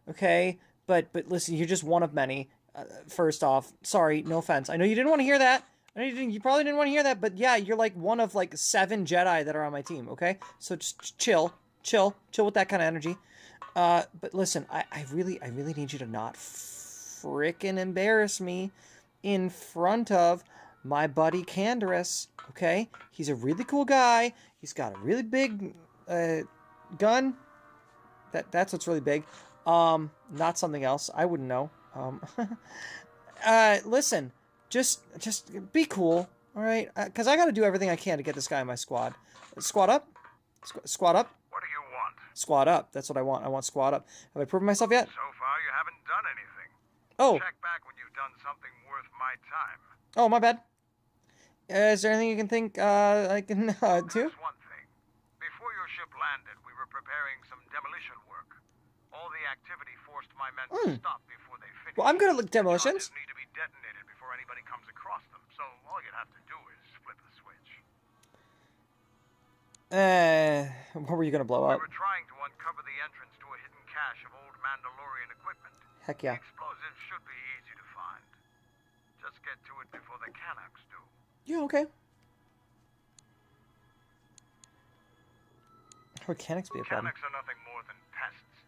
okay? But listen, you're just one of many. First off, sorry, no offense. I know you didn't want to hear that. I know you probably didn't want to hear that, but yeah, you're like one of like 7 Jedi that are on my team, okay? So just chill, chill with that kind of energy. But listen, I really need you to not frickin' embarrass me in front of my buddy Canderous, okay? He's a really cool guy. He's got a really big gun. That's what's really big. Not something else. I wouldn't know. Listen, just be cool, all right? Because I got to do everything I can to get this guy in my squad. Squad up, squad up. What do you want? Squad up. That's what I want. I want squad up. Have I proven myself yet? So far, you haven't done anything. Oh. Check back when you've done something worth my time. Oh, my bad. Is there anything you can think I can do? There's one thing. Before your ship landed, we were preparing some demolition work. All the activity forced my men to stop before they finished. Well, I'm good at demolitions. Charges need to be detonated before anybody comes across them, so all you'd have to do is flip the switch. What were you gonna blow up? We were trying to uncover the entrance to a hidden cache of old Mandalorian equipment. Heck yeah. The explosives should be easy to find. Just get to it before the Canucks do. Yeah, okay. How would Canucks be a problem? Canucks are nothing more than pests,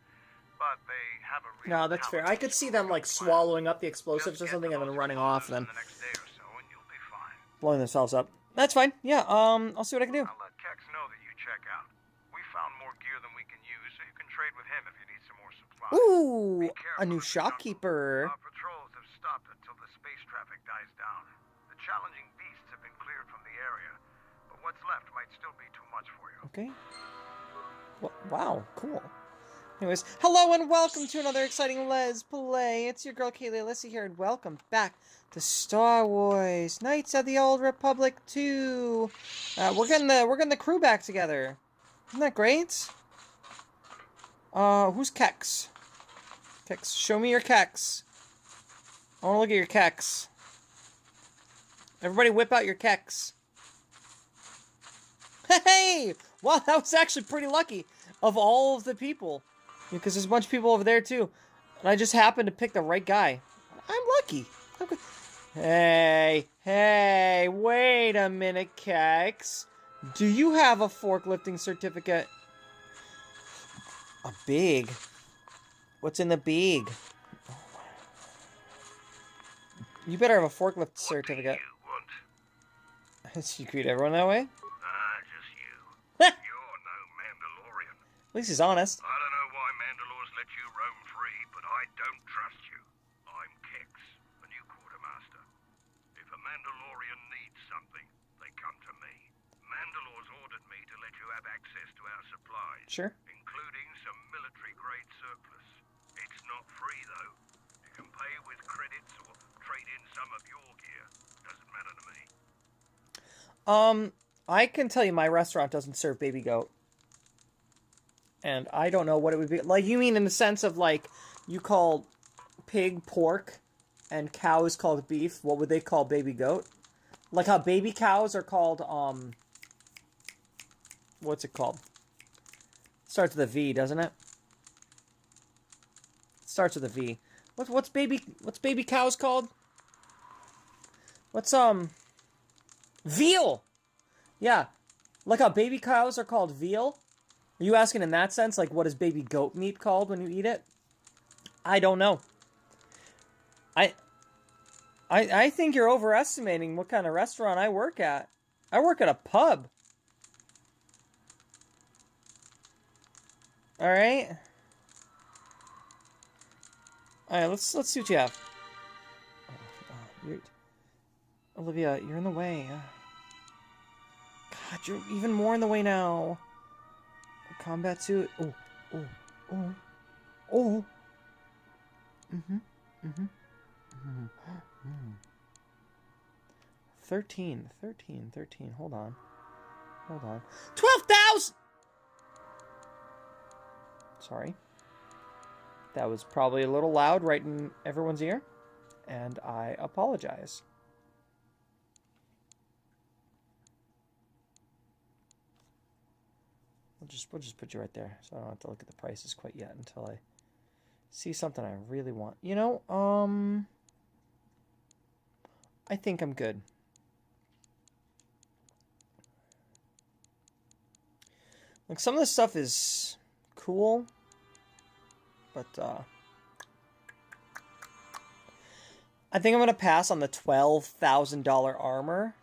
but they have a real No, that's fair. I could see them like swallowing up the explosives or something and then running off and then the next day or so, and you'll be fine. blowing themselves up. That's fine. Yeah, I'll see what I can do. I'll let Kex know that you check out. We found more gear than we can use, so you can trade with him if you need some more supplies. Ooh, a new shopkeeper. Our patrols have stopped until the space traffic dies down. The challenging beasts have been cleared from the area, but what's left might still be too much for you. Okay. Wow, cool. Anyways, hello and welcome to another exciting Let's Play. It's your girl Kayleigh Alyssa here, and welcome back to Star Wars Knights of the Old Republic 2. We're getting the crew back together. Isn't that great? Who's Kex? Kex, show me your Kex. I want to look at your Kex. Everybody whip out your Kex. Hey! Wow, that was actually pretty lucky of all of the people. Because there's a bunch of people over there too. And I just happened to pick the right guy. I'm lucky. Hey, wait a minute, Kex. Do you have a forklifting certificate? A big? What's in the big? You better have a forklift certificate. What do you want? You greet everyone that way? Just you. You're no Mandalorian. At least he's honest. I don't know why Mandalores let you roam free, but I don't trust you. I'm Kex, the new quartermaster. If a Mandalorian needs something, they come to me. Mandalore's ordered me to let you have access to our supplies. Sure. Including some military-grade surplus. It's not free, though. You can pay with credits or trade in some of your gear. Doesn't matter to me. I can tell you my restaurant doesn't serve baby goat. And I don't know what it would be. Like, you mean in the sense of, like, you call pig pork and cow is called beef. What would they call baby goat? Like how baby cows are called, what's it called? Starts with a V, doesn't it? Starts with a V. What's baby cows called? What's, veal! Yeah. Like how baby cows are called veal? Are you asking in that sense? Like, what is baby goat meat called when you eat it? I don't know. I think you're overestimating what kind of restaurant I work at. I work at a pub. Alright? Alright, let's see what you have. Olivia, you're in the way. God, you're even more in the way now. Combat suit. Oh. 13. Hold on. 12,000! Sorry. That was probably a little loud right in everyone's ear. And I apologize. We'll just put you right there, so I don't have to look at the prices quite yet until I see something I really want. You know, I think I'm good. Like, some of this stuff is cool, but, I think I'm going to pass on the $12,000 armor,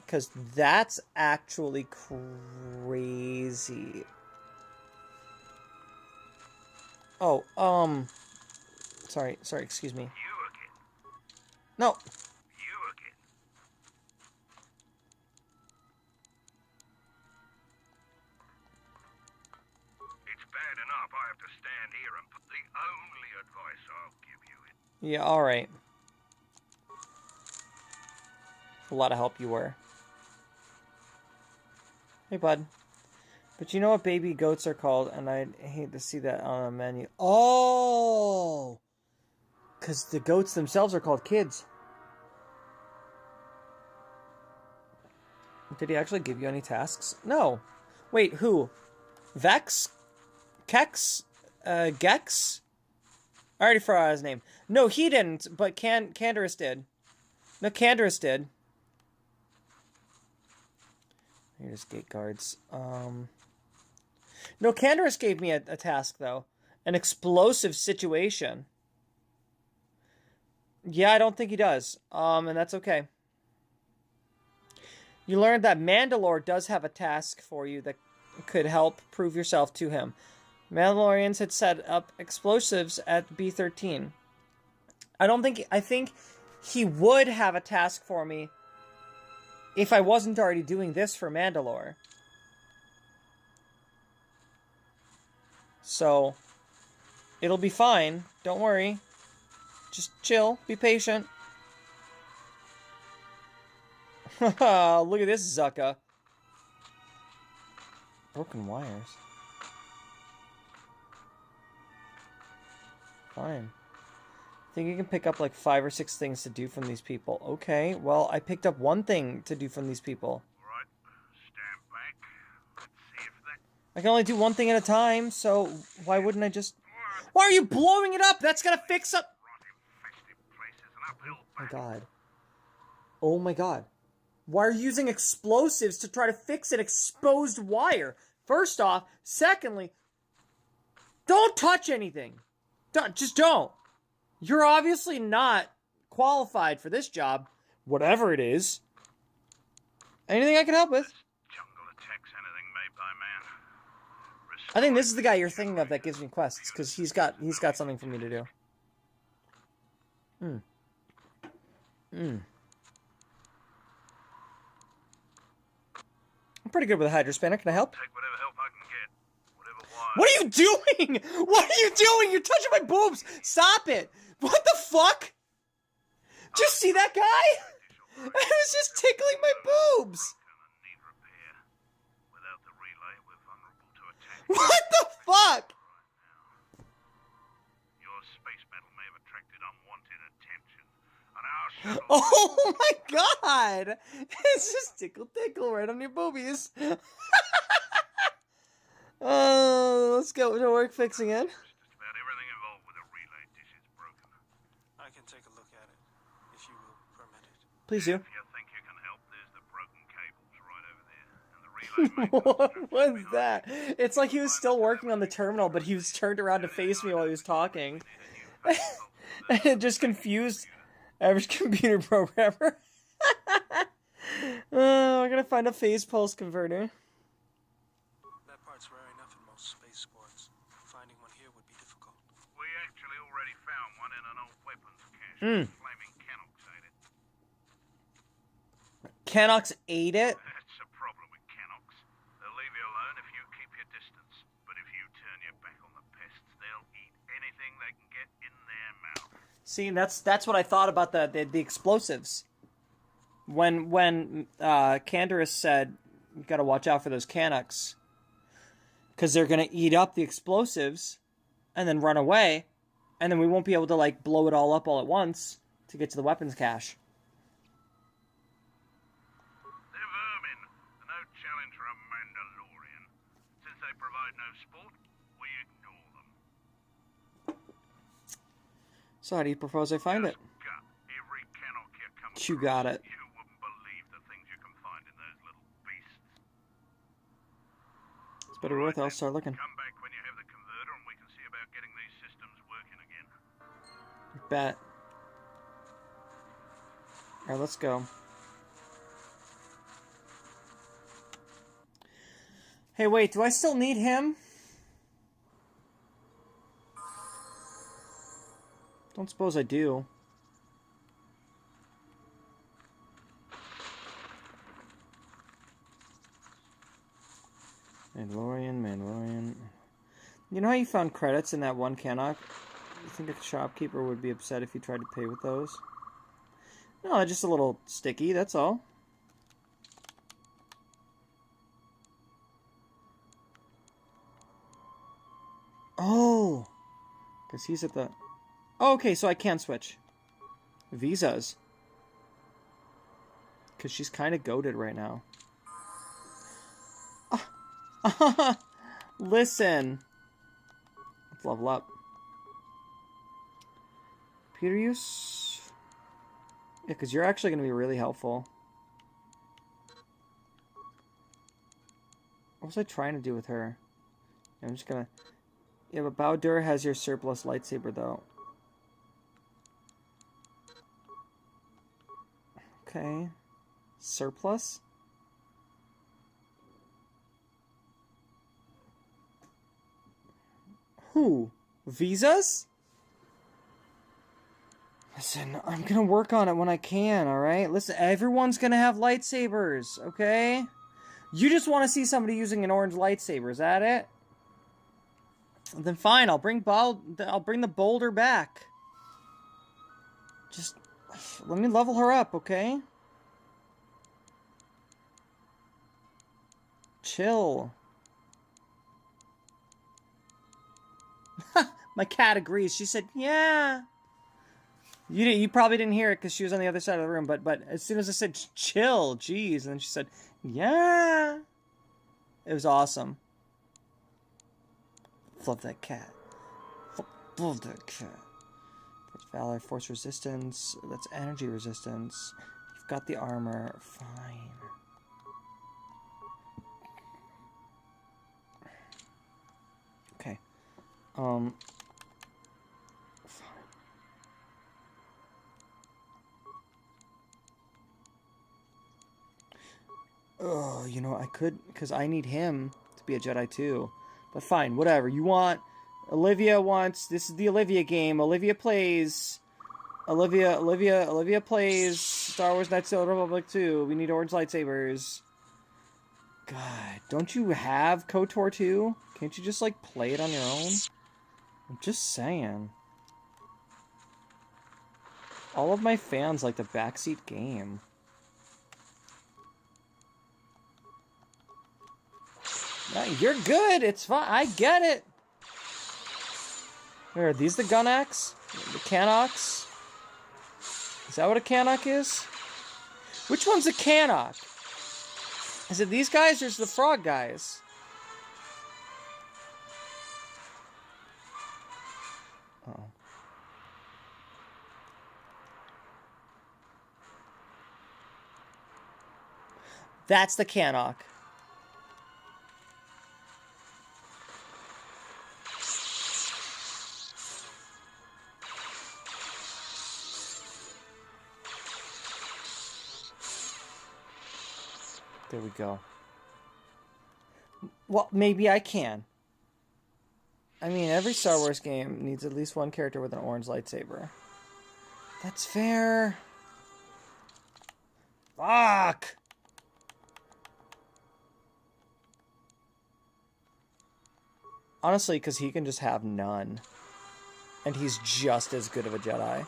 because that's actually crazy. Oh, sorry, excuse me. You again. No. You again. It's bad enough I have to stand here and put the only advice I'll give you is... Yeah, alright. A lot of help you were. Hey, bud. But you know what baby goats are called, and I'd hate to see that on a menu. Oh! Because the goats themselves are called kids. Did he actually give you any tasks? No. Wait, who? Vex? Kex? Gex? I already forgot his name. No, he didn't, but Canderous did. No, Canderous did. Here's gate guards. No, Canderous gave me a task, though. An explosive situation. Yeah, I don't think he does. And that's okay. You learned that Mandalore does have a task for you that could help prove yourself to him. Mandalorians had set up explosives at B-13. I think he would have a task for me if I wasn't already doing this for Mandalore. So, it'll be fine. Don't worry. Just chill. Be patient. Look at this Zucka. Broken wires. Fine. I think you can pick up like 5 or 6 things to do from these people. Okay, well, I picked up 1 thing to do from these people. Right, stand back. Let's see if that... I can only do 1 thing at a time, so why wouldn't I just... Why are you blowing it up? That's gonna fix up... Oh my god. Oh my god. Why are you using explosives to try to fix an exposed wire? First off. Secondly, don't touch anything. Just don't. You're obviously not qualified for this job. Whatever it is. Anything I can help with? Jungle attacks anything made by man. I think this is the guy you're thinking of that gives me quests, because he's got something for me to do. I'm pretty good with a Hydro Spanner. Can I help? Take whatever help I can get. Whatever wire. What are you doing? What are you doing? You're touching my boobs. Stop it. What the fuck? Did you see that guy? I was just tickling my boobs. Need repair. Without the relay, we're vulnerable to attack. What the fuck? Your space battle may have attracted unwanted attention. And our shuttle... Oh my god. It's just tickle right on your boobies. Let's get to work fixing it. Just about everything involved with a relay dish is broken. I can take a look at it, if you will permit it. Please do. If you think you can help, there's the broken cables right over there. And the relay... What was that? It's like he was still working on the terminal, but he was turned around to face me while he was talking. Just confused average computer programmer. We're gonna find a phase pulse converter. That part's rare enough in most spaceports. Finding one here would be difficult. We actually already found one in an old weapons cache. Flaming Canox ate it. Canox ate it? That's a problem with Canox. They'll leave you alone if you keep your distance. But if you turn your back on the pests, they'll eat anything they can get in their mouth. See, that's what I thought about the explosives. When Canderous said, you gotta watch out for those Canox. Because they're gonna eat up the explosives and then run away. And then we won't be able to, like, blow it all up all at once to get to the weapons cache. They're vermin. No challenge for a Mandalorian. Since they provide no sport, we ignore them. So how do you propose I find it? Gut every Canuck you come You got it. You wouldn't believe the things you can find in those little beasts. It's better worth it. I'll start looking. Come back when you have the converter and we can see about getting these systems working again. Bet. Alright, let's go. Hey, wait, do I still need him? Don't suppose I do. Mandalorian. You know how you found credits in that one Canuck? You think a shopkeeper would be upset if you tried to pay with those? No, just a little sticky, that's all. Oh! Because he's at the... Oh, okay, so I can switch. Visas. Because she's kind of goated right now. Listen. Let's level up. Computer use? Yeah, because you're actually going to be really helpful. What was I trying to do with her? I'm just going to... Yeah, but Bowdur has your surplus lightsaber, though. Okay. Surplus? Who? Visas? Listen, I'm gonna work on it when I can, alright? Listen, everyone's gonna have lightsabers, okay? You just want to see somebody using an orange lightsaber, is that it? Then fine, I'll bring the boulder back. Just let me level her up, okay? Chill. My cat agrees. She said, "Yeah." You probably didn't hear it because she was on the other side of the room. But as soon as I said chill, geez, and then she said, "Yeah." It was awesome. Love that cat. Love that cat. That's valor, force resistance. That's energy resistance. You've got the armor. Fine. Okay. Fine. Oh, you know, I could, because I need him to be a Jedi too. But fine, whatever. You want... Olivia wants... This is the Olivia game. Olivia plays... Olivia plays Star Wars Knights of the Old Republic 2. We need orange lightsabers. God, don't you have KOTOR 2? Can't you just, like, play it on your own? I'm just saying. All of my fans like the backseat game. No, you're good. It's fine. I get it. Here, are these the gun axe? The Canocks? Is that what a Canuck is? Which one's a Canuck? Is it these guys or is it the frog guys? Uh-oh. That's the Canuck. There we go. Well, maybe I can. I mean, every Star Wars game needs at least one character with an orange lightsaber. That's fair. Fuck! Honestly, because he can just have none. And he's just as good of a Jedi.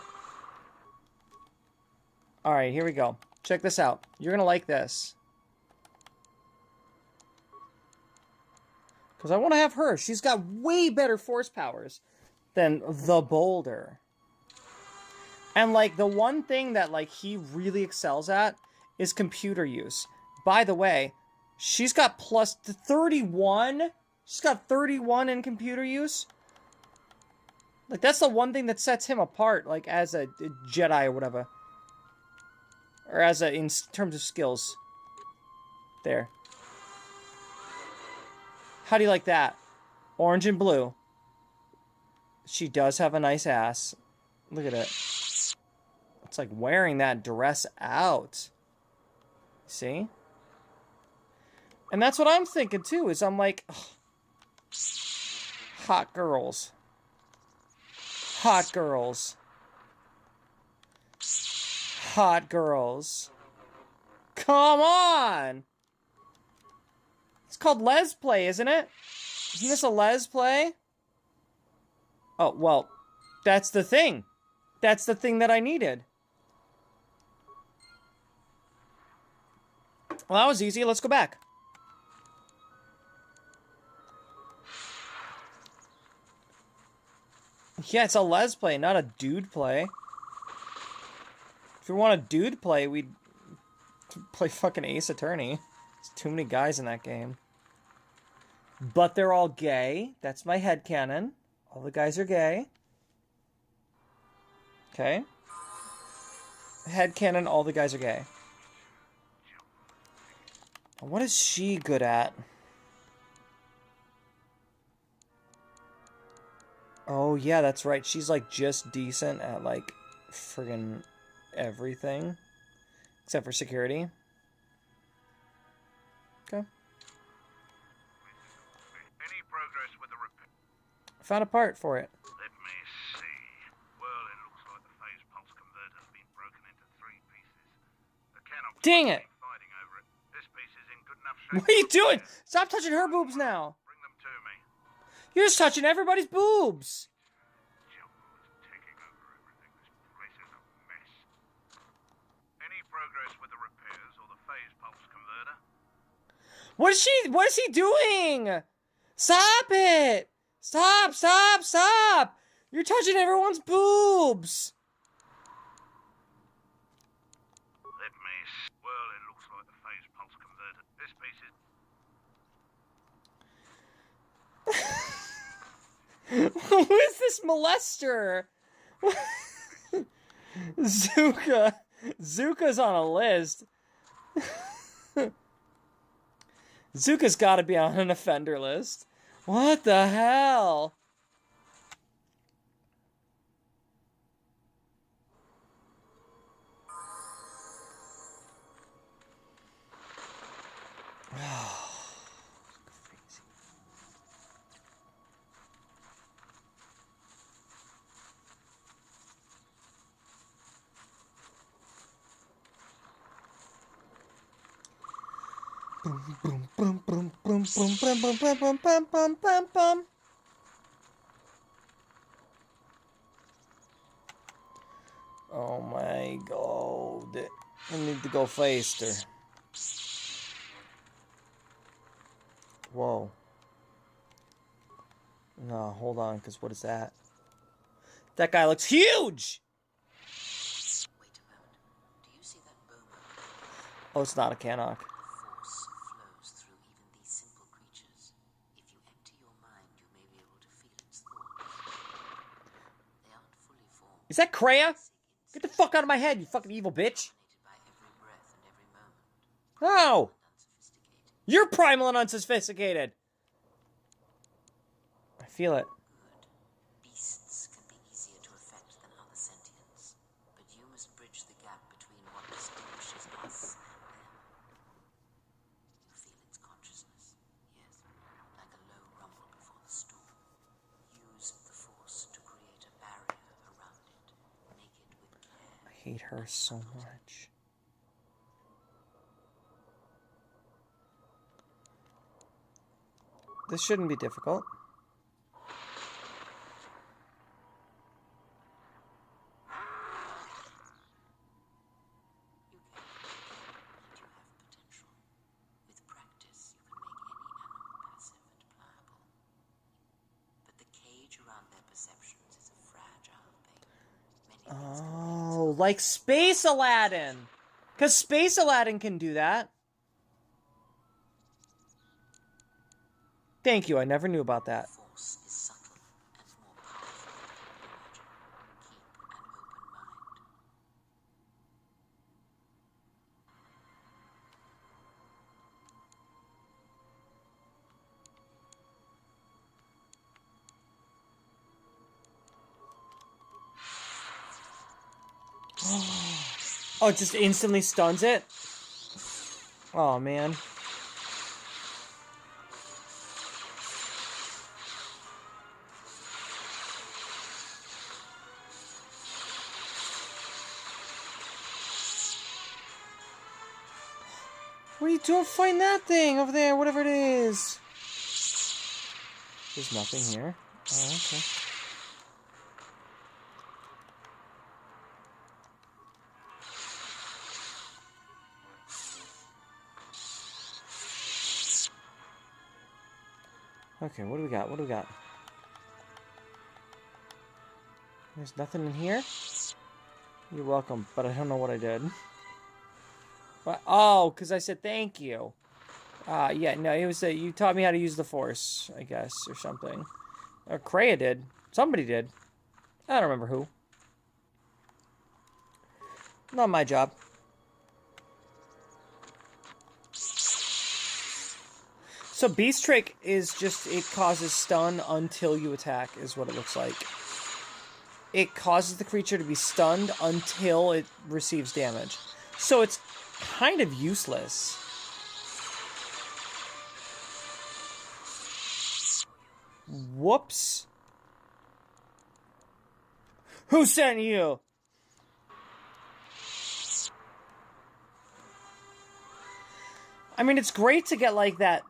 Alright, here we go. Check this out. You're gonna like this. Because I want to have her. She's got way better force powers than the Boulder. And, like, the one thing that, like, he really excels at is computer use. By the way, she's got plus 31. She's got 31 in computer use. Like, that's the one thing that sets him apart, like, as a Jedi or whatever. Or as a, in terms of skills. There. How do you like that? Orange and blue. She does have a nice ass. Look at it. It's like wearing that dress out. See? And that's what I'm thinking, too, is I'm like... ugh. Hot girls. Hot girls. Hot girls. Come on! It's called les play, isn't it? Isn't this a les play? Oh, well, that's the thing. That's the thing that I needed. Well, that was easy. Let's go back. Yeah, it's a les play, not a dude play. If we want a dude play, we'd play fucking Ace Attorney. There's too many guys in that game. But they're all gay. That's my headcanon. All the guys are gay. Okay. Headcanon, all the guys are gay. What is she good at? Oh, yeah, that's right. She's, like, just decent at, like, friggin' everything. Except for security. Okay. Any progress with the repair? I found a part for it. Let me see. Well, it looks like the phase pulse converter has been broken into 3 pieces. The cannon Dang it! fighting over it. This piece is in good enough shape. What are you doing? Stop touching her boobs now. Bring them to me. You're just touching everybody's boobs. Taking over everything. This place is a mess. Any progress with the repairs or the phase pulse converter? What is he doing? Stop it! Stop, stop, stop! You're touching everyone's boobs! Let me see. Well, it looks like the phase pulse converter. This piece is... Who is this molester? Zuka. Zuka's on a list. Zuka's gotta be on an offender list. What the hell? Boom, boom, boom, boom, boom, boom, boom, boom, boom, boom, boom, boom, boom, boom. Oh my god. I need to go faster. Whoa. No, hold on, because what is that? That guy looks huge! Wait a moment. Do you see that boma? Oh, it's not a Canuck. The force flows through even these simple creatures. If you empty your mind, you may be able to feel its thoughts. They aren't fully formed. Is that Kreia? Get the fuck out of my head, you fucking evil bitch! By every breath and every moment. How? Unsophisticated. You're primal and unsophisticated! I feel it. Good. Beasts can be easier to affect than other sentients, but you must bridge the gap between what distinguishes us and them. You feel its consciousness, yes, like a low rumble before the storm. Use the force to create a barrier around it. Make it with care. I hate her so much. This shouldn't be difficult. You can, and you have potential. With practice, you can make any animal passive and pliable. But the cage around their perceptions is a fragile thing. Many things can be Oh, like Space Aladdin! Because Space Aladdin can do that. Thank you, I never knew about that. force is subtle and more powerful than Oh, it just instantly stuns it? Oh, man. What are you doing fighting that thing over there, whatever it is? There's nothing here. Oh, okay. Okay, what do we got? What do we got? There's nothing in here? You're welcome, but I don't know what I did. What? Oh, because I said thank you. Yeah, no, it was you taught me how to use the Force, I guess, or something. Or Kreia did. Somebody did. I don't remember who. Not my job. So Beast Trick is just, it causes stun until you attack, is what it looks like. It causes the creature to be stunned until it receives damage. So it's kind of useless. Whoops. Who sent you? I mean, it's great to get like that.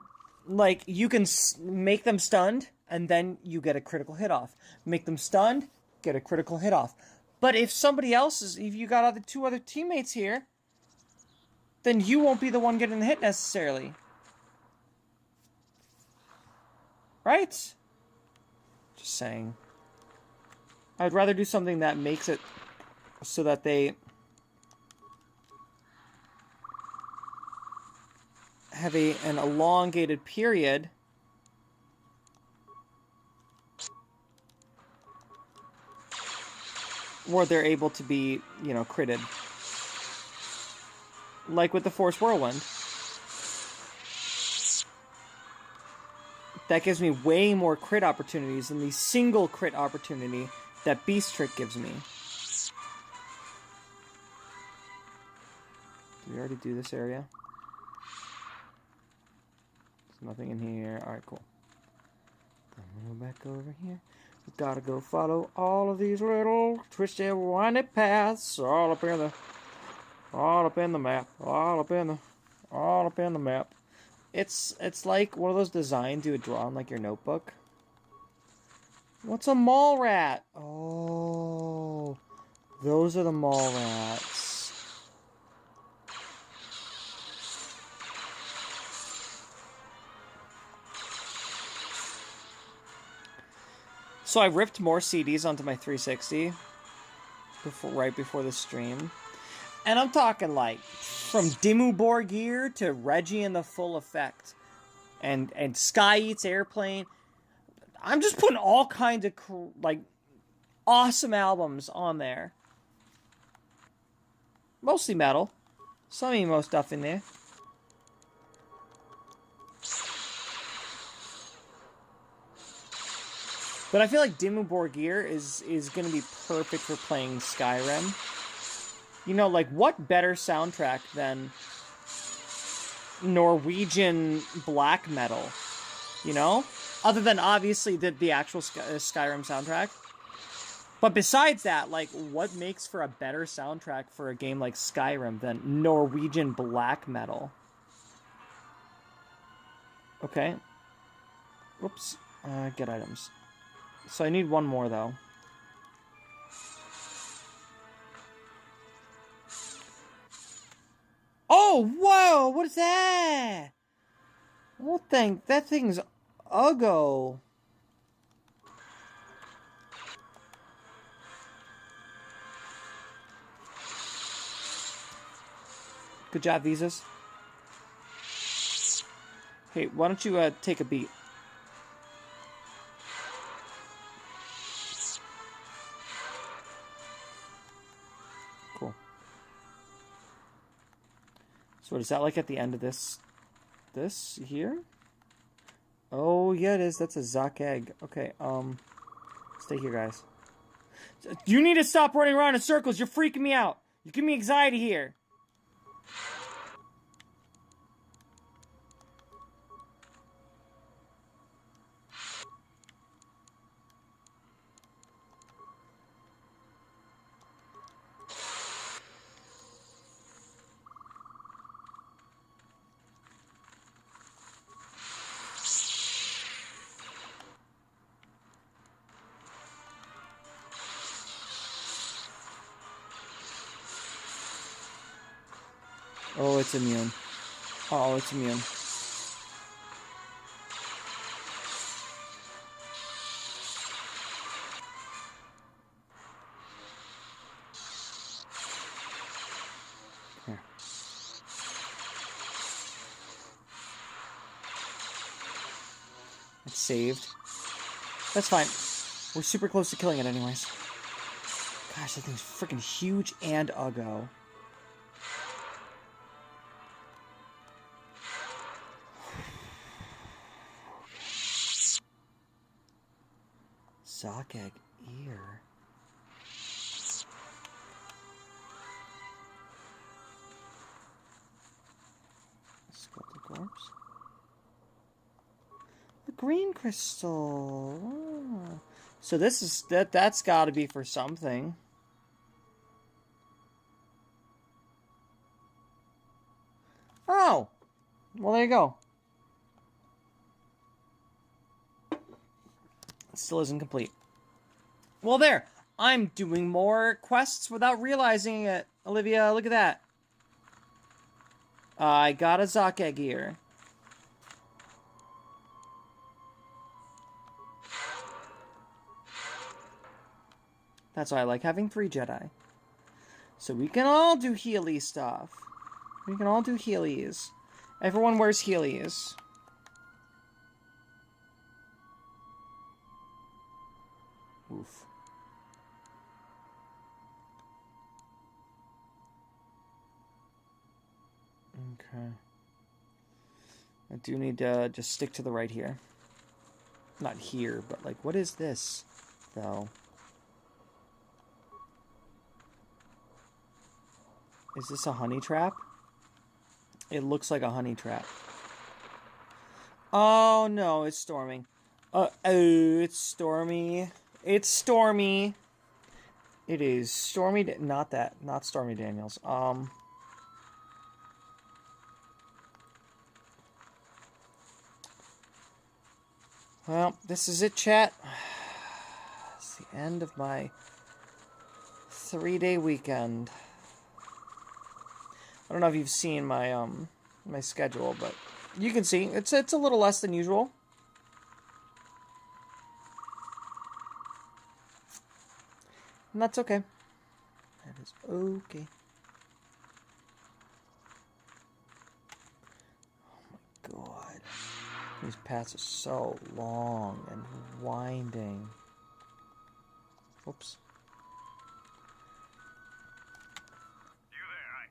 Like, you can make them stunned, and then you get a critical hit off. Make them stunned, get a critical hit off. But if somebody else is, if you got two other teammates here, then you won't be the one getting the hit necessarily. Right? Just saying. I'd rather do something that makes it so that they have an elongated period where they're able to be, you know, critted. Like with the Force Whirlwind. That gives me way more crit opportunities than the single crit opportunity that Beast Trick gives me. Did we already do this area? There's nothing in here. Alright, cool. I'm gonna go back over here. We gotta go follow all of these little twisted, windy paths all up in the map. All up in the map. It's like one of those designs you would draw on like your notebook. What's a mall rat? Oh, those are the mall rats. So I ripped more CDs onto my 360 right before the stream. And I'm talking like from Dimmu Borgir to Reggie in the Full Effect. And Sky Eats Airplane. I'm just putting all kinds of like awesome albums on there. Mostly metal. Some emo stuff in there. But I feel like Dimmu Borgir is going to be perfect for playing Skyrim. You know, like, what better soundtrack than Norwegian black metal? You know? Other than, obviously, the actual Skyrim soundtrack. But besides that, like, what makes for a better soundtrack for a game like Skyrim than Norwegian black metal? Okay. Whoops. Get items. So I need one more, though. Oh, whoa! What is that? What thing? That thing's uggo. Good job, Visas. Hey, why don't you take a beat? Cool. So what is that like at the end of this here? Oh yeah, it is. That's a Zoc egg. Okay, stay here, guys. You need to stop running around in circles. You're freaking me out. You give me anxiety here. Oh, it's immune. Oh, it's immune. Here. It's saved. That's fine. We're super close to killing it anyways. Gosh, that thing's freaking huge and uggo. Sockegg ear. Skeletal corpse. The green crystal. Oh. So this is that's got to be for something. Oh. Well, there you go. Still isn't complete. Well, there. I'm doing more quests without realizing it. Olivia, look at that. I got a Sockegg ear. That's why I like having 3 Jedi. So we can all do Healy stuff. We can all do Heelys. Everyone wears Heelys. Oof. Okay. I do need to just stick to the right here. Not here, but like, what is this, though? Is this a honey trap? It looks like a honey trap. Oh, no, it's storming. Oh, it's stormy. It's stormy. It is Stormy. Not that. Not Stormy Daniels. Well, this is it, chat. It's the end of my 3-day weekend. I don't know if you've seen my my schedule, but you can see it's a little less than usual. And that's okay. That is okay. Oh my god. These paths are so long and winding. Oops. You there?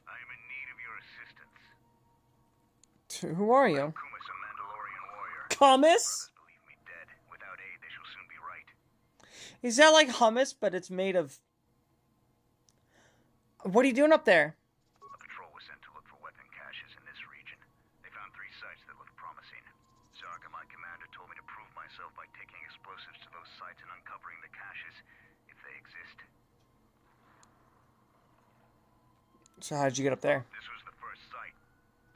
I am in need of your assistance. Who are you? Kumis, a Mandalorian warrior. Kumis? Believe me dead. Without aid, they shall soon be right. Is that like hummus, but it's made of... What are you doing up there? A patrol was sent to look for weapon caches in this region. They found 3 sites that looked promising. Zarka, my commander, told me to prove myself by taking explosives to those sites and uncovering the caches, if they exist. So how did you get up there? This was the first site.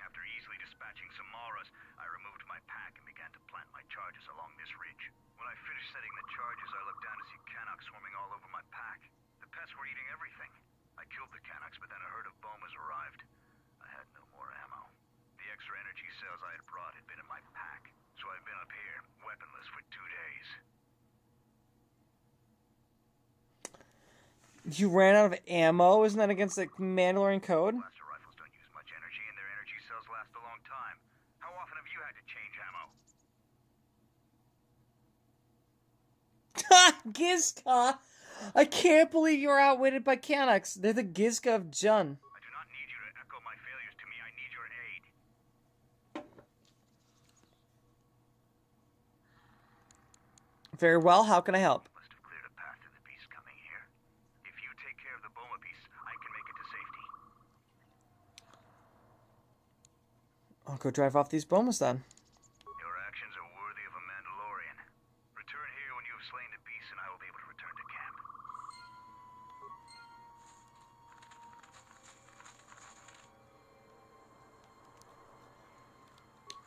After easily dispatching some Maras, I removed my pack and began to plant my charges along this ridge. When I finished setting the charges, I looked down to see Canucks swarming all over my pack. The pets were eating everything. I killed the Canucks, but then a herd of Bomas arrived. I had no more ammo. The extra energy cells I had brought had been in my pack, so I've been up here, weaponless, for 2 days. You ran out of ammo? Isn't that against the Mandalorian code? Blaster rifles don't use much energy, and their energy cells last a long time. How often have you had to change ammo? Gizka! I can't believe you were outwitted by Canucks. They're the Gizka of Jun. I do not need you to echo my failures to me. I need your aid. Very well, how can I help? Must have cleared a path to the beast coming I'll go drive off these bomas then. Your actions are worthy of a Mandalorian. Return here when you have slain the beast, and I will be able to return to camp.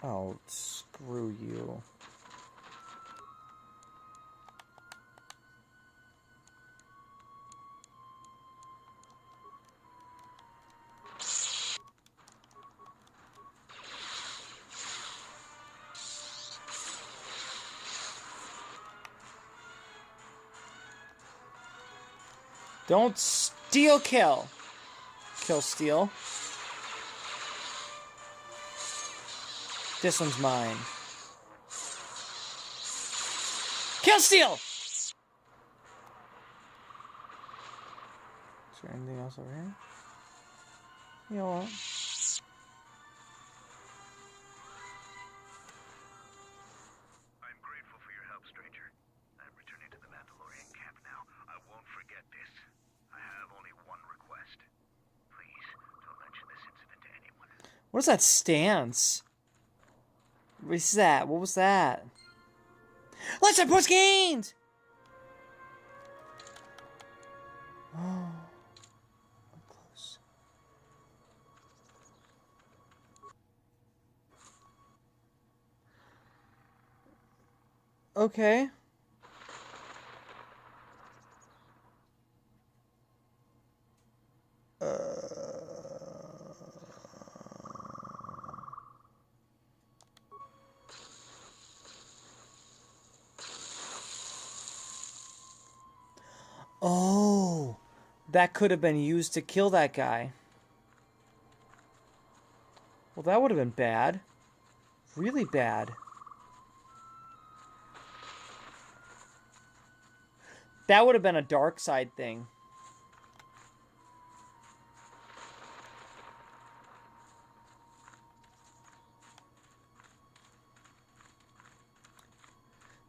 Oh, screw you. Don't steal kill. Kill steal. This one's mine. Kill steal! Is there anything else over here? You know what? I'm grateful for your help, stranger. I'm returning to the Mandalorian camp now. I won't forget this. I have only one request. Please, don't mention this incident to anyone. What is that stance? What's that? What was that? Let's have push gained! Oh. I'm close. Okay. Oh, that could have been used to kill that guy. Well, that would have been bad. Really bad. That would have been a dark side thing.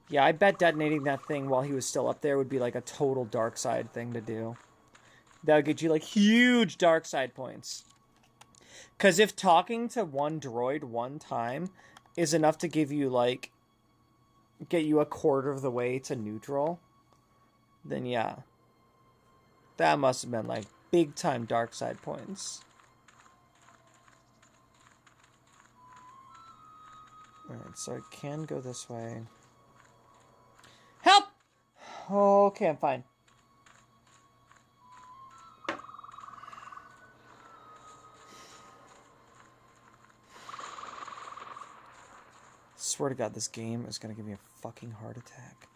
Yeah, I bet detonating that thing while he was still up there would be like a total dark side thing to do. That would get you like huge dark side points. Because if talking to one droid one time is enough to give you like, get you a quarter of the way to neutral, then yeah. That must have been like big time dark side points. Alright, so I can go this way. Help! Okay, I'm fine. Swear to God, this game is gonna give me a fucking heart attack.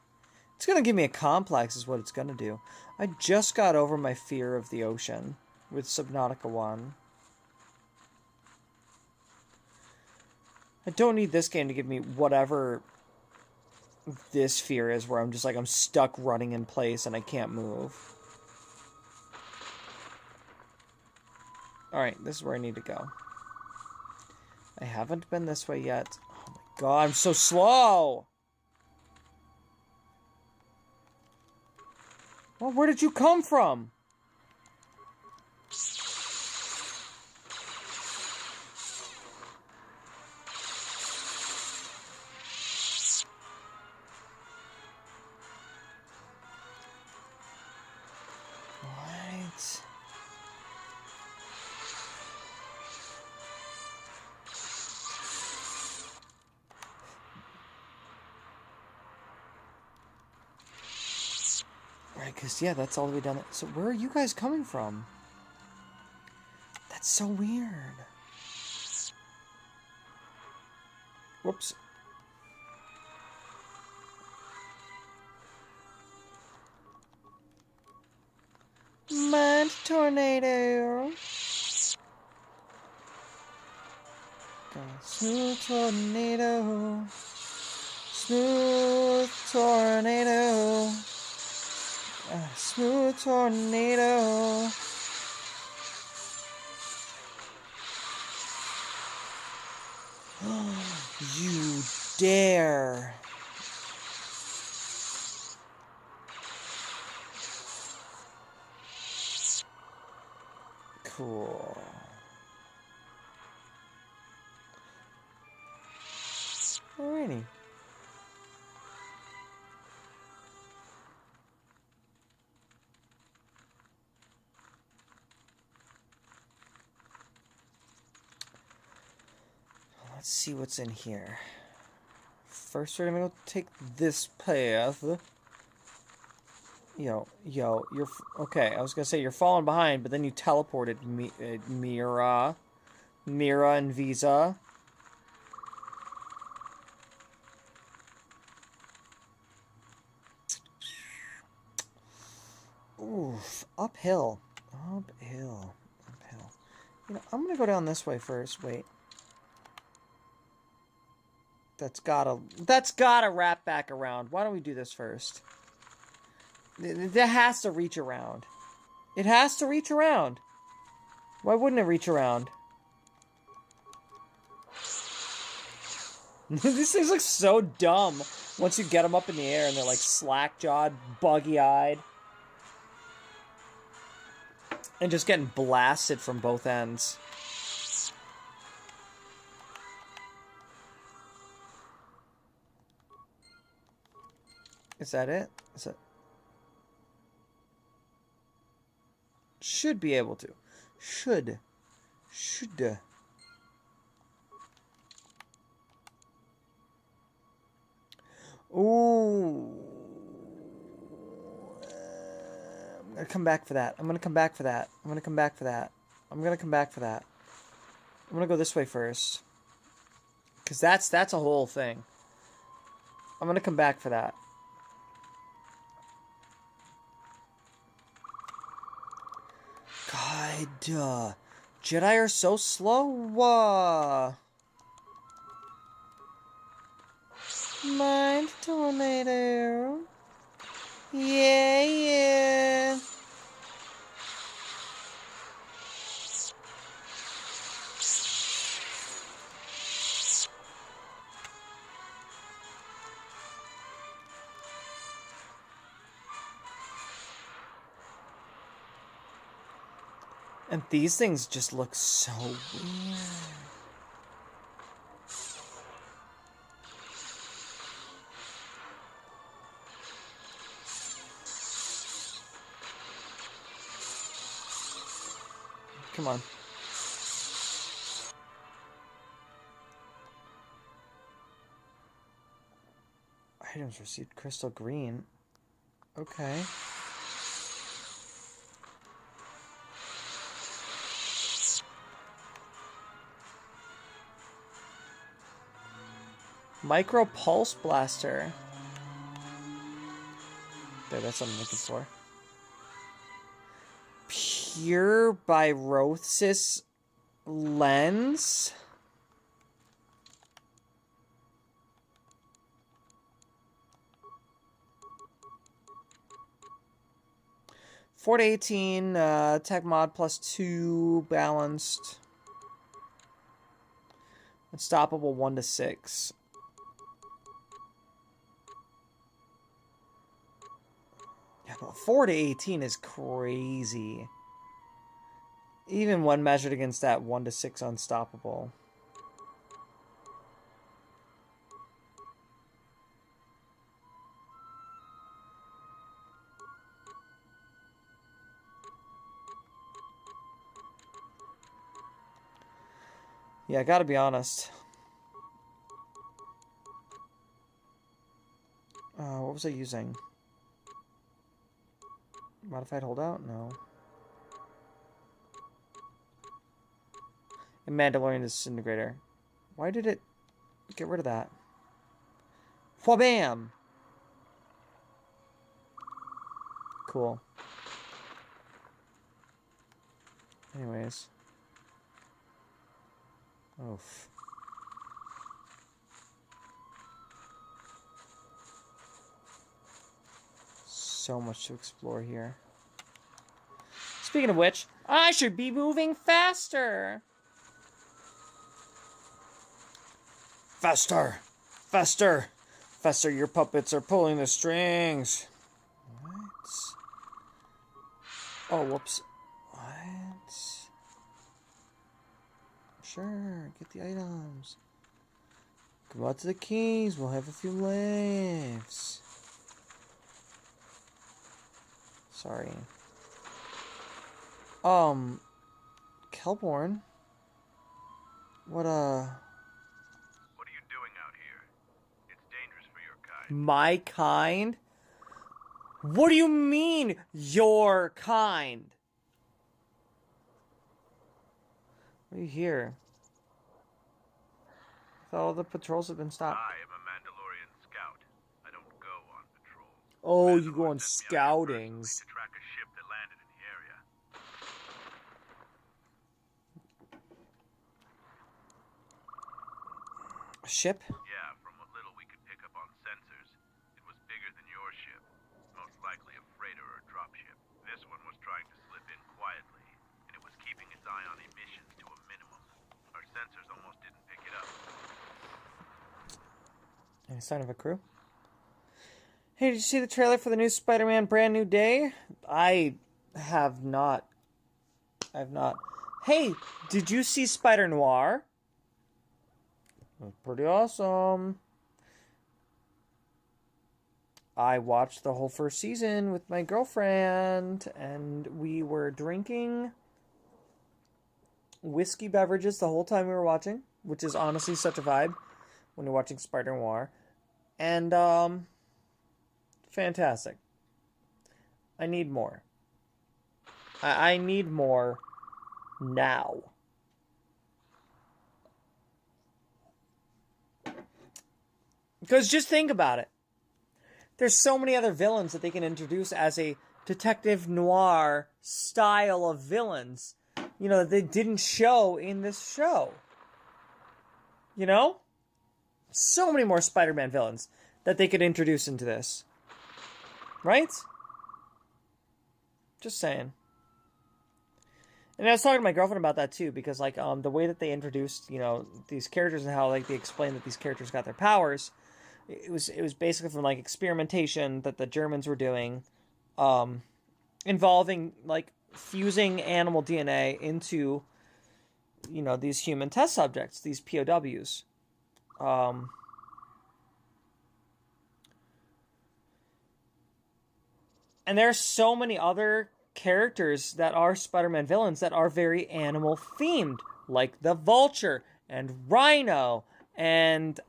It's gonna give me a complex is what it's gonna do. I just got over my fear of the ocean with Subnautica 1. I don't need this game to give me whatever this fear is, where I'm just like, I'm stuck running in place and I can't move. Alright, this is where I need to go. I haven't been this way yet. Oh my God, I'm so slow! Well, where did you come from? What? Right, because, yeah, that's all the way down there. So where are you guys coming from? That's so weird. Whoops. Mind tornado. Smooth tornado. Smooth tornado. Smooth tornado. You dare. Cool. Let's see what's in here. First, we're gonna go take this path. Yo, you're... Okay, I was gonna say you're falling behind, but then you teleported Mira and Visa. Oof, uphill. Uphill. You know, I'm gonna go down this way first. Wait. That's gotta wrap back around. Why don't we do this first? That has to reach around. It has to reach around. Why wouldn't it reach around? These things look so dumb once you get them up in the air and they're like slack-jawed, buggy-eyed. And just getting blasted from both ends. Is that it? Is it? Should be able to. Should. Ooh. I'm gonna come back for that. I'm gonna come back for that. I'm gonna come back for that. I'm gonna come back for that. I'm gonna go this way first. Because that's a whole thing. I'm gonna come back for that. God, Jedi are so slow. Mind tornado. Yeah. And these things just look so weird. Come on. Items received crystal green. Okay. Micro Pulse Blaster. There, that's what I'm looking for. Pure Pyrosis Lens. Four to 18, tech mod +2, balanced. Unstoppable 1 to 6. Yeah, but 4 to 18 is crazy. Even when measured against that 1 to 6 unstoppable. Yeah, I gotta be honest. What was I using? Modified holdout? No. And Mandalorian Disintegrator. Why did it get rid of that? Whabam! Cool. Anyways. Oof. So much to explore here. Speaking of which, I should be moving faster! Faster! Faster! Faster, your puppets are pulling the strings! What? Oh, whoops. What? Sure, get the items. Come out to the keys, we'll have a few lives. Sorry. Kelborn? What, My kind? What do you mean, your kind? What do you hear? I thought all the patrols have been stopped. I am a Mandalorian scout. I don't go on patrol. Oh, you Mandalore go on sent me out here scoutings. personally to track a ship that landed in the area. A ship? Yeah, from what little we could pick up on sensors, it was bigger than your ship. Most likely a freighter or dropship. This one was trying to slip in quietly, and it was keeping its eye on emissions to a minimum. Our sensors almost didn't pick it up. Any sign of a crew? Hey, did you see the trailer for the new Spider-Man Brand New Day? I have not. I have not. Hey, did you see Spider-Noir? That's pretty awesome. I watched the whole first season with my girlfriend, and we were drinking whiskey beverages the whole time we were watching, which is honestly such a vibe when you're watching Spider-Noir. And, fantastic. I need more. I need more now. Because just think about it. There's so many other villains that they can introduce as a detective noir style of villains, you know, that they didn't show in this show. You know? So many more Spider-Man villains that they could introduce into this. Right? Just saying. And I was talking to my girlfriend about that too, because like the way that they introduced, you know, these characters and how like they explained that these characters got their powers, it was basically from like experimentation that the Germans were doing, involving like fusing animal DNA into, you know, these human test subjects, these POWs. And there are so many other characters that are Spider-Man villains that are very animal themed, like the Vulture and Rhino and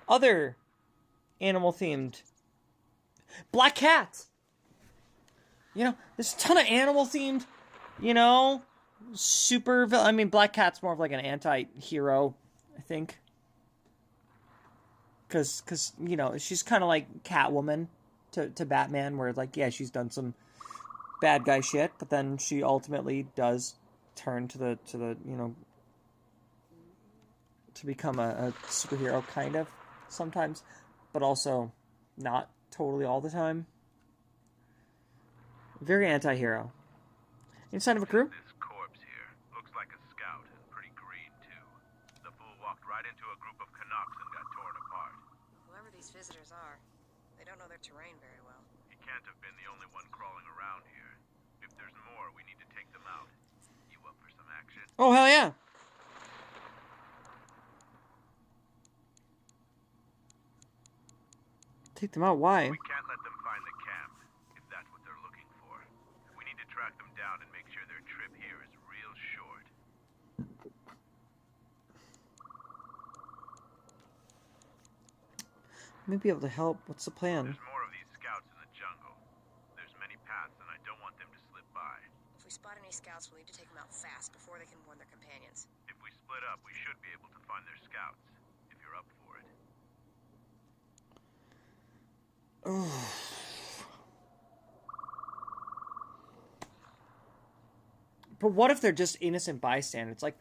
other animal themed Black Cat. You know, there's a ton of animal themed, you know, I mean, Black Cat's more of like an anti-hero, I think. Because you know, she's kind of like Catwoman to Batman, where like, yeah, she's done some bad guy shit, but then she ultimately does turn to the you know, to become a superhero kind of sometimes, but also not totally all the time. Very anti-hero. Inside of a crew? This corpse here looks like a scout and pretty green too. The fool walked right into a group of Canucks and got torn apart. Whoever these visitors are, they don't know their terrain very well. He can't have been the only one crawling around here. If there's more, we need to take them out. You up for some action? Oh, hell yeah. Take them out, why? We can't let them find the camp, if that's what they're looking for. We need to track them down and make sure their trip here is real short. May be able to help. What's the plan? There's more of these scouts in the jungle. There's many paths, and I don't want them to slip by. If we spot any scouts, we'll need to take them out fast before they can warn their companions. If we split up, we should be able to find their scouts, if you're up for it. But what if they're just innocent bystanders? Like,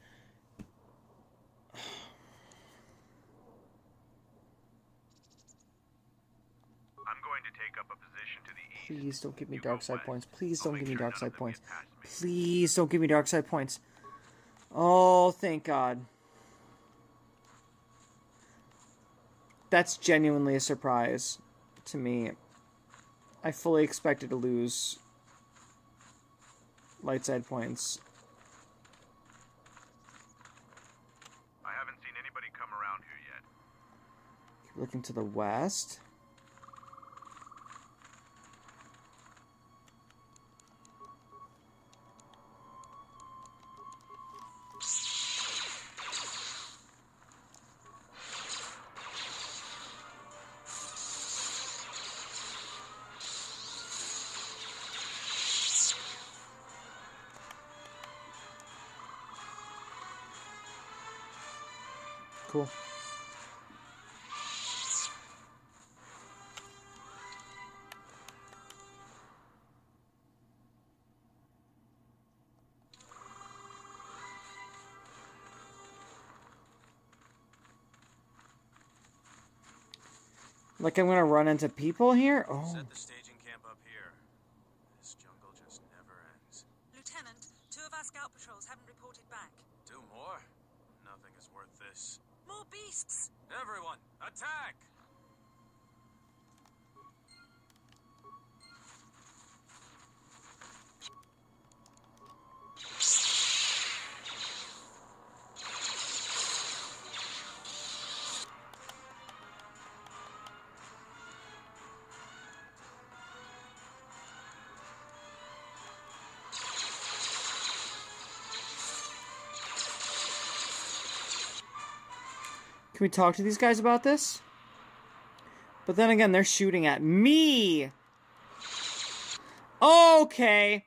I'm going to take up a position to the east. please don't give me You go dark side west. points. Please I'll don't make give me sure dark none side of them points. get past me. Please don't give me dark side points. Oh, thank God. That's genuinely a surprise to me. I fully expected to lose light side points. I haven't seen anybody come around here yet. Keep looking to the west. Cool. Like I'm gonna run into people here? Oh. Set the staging camp up here. This jungle just never ends. Lieutenant, 2 of our scout patrols haven't reported back. 2 more? Nothing is worth this. More beasts! Everyone, attack! Can we talk to these guys about this? But then again, they're shooting at me! Okay!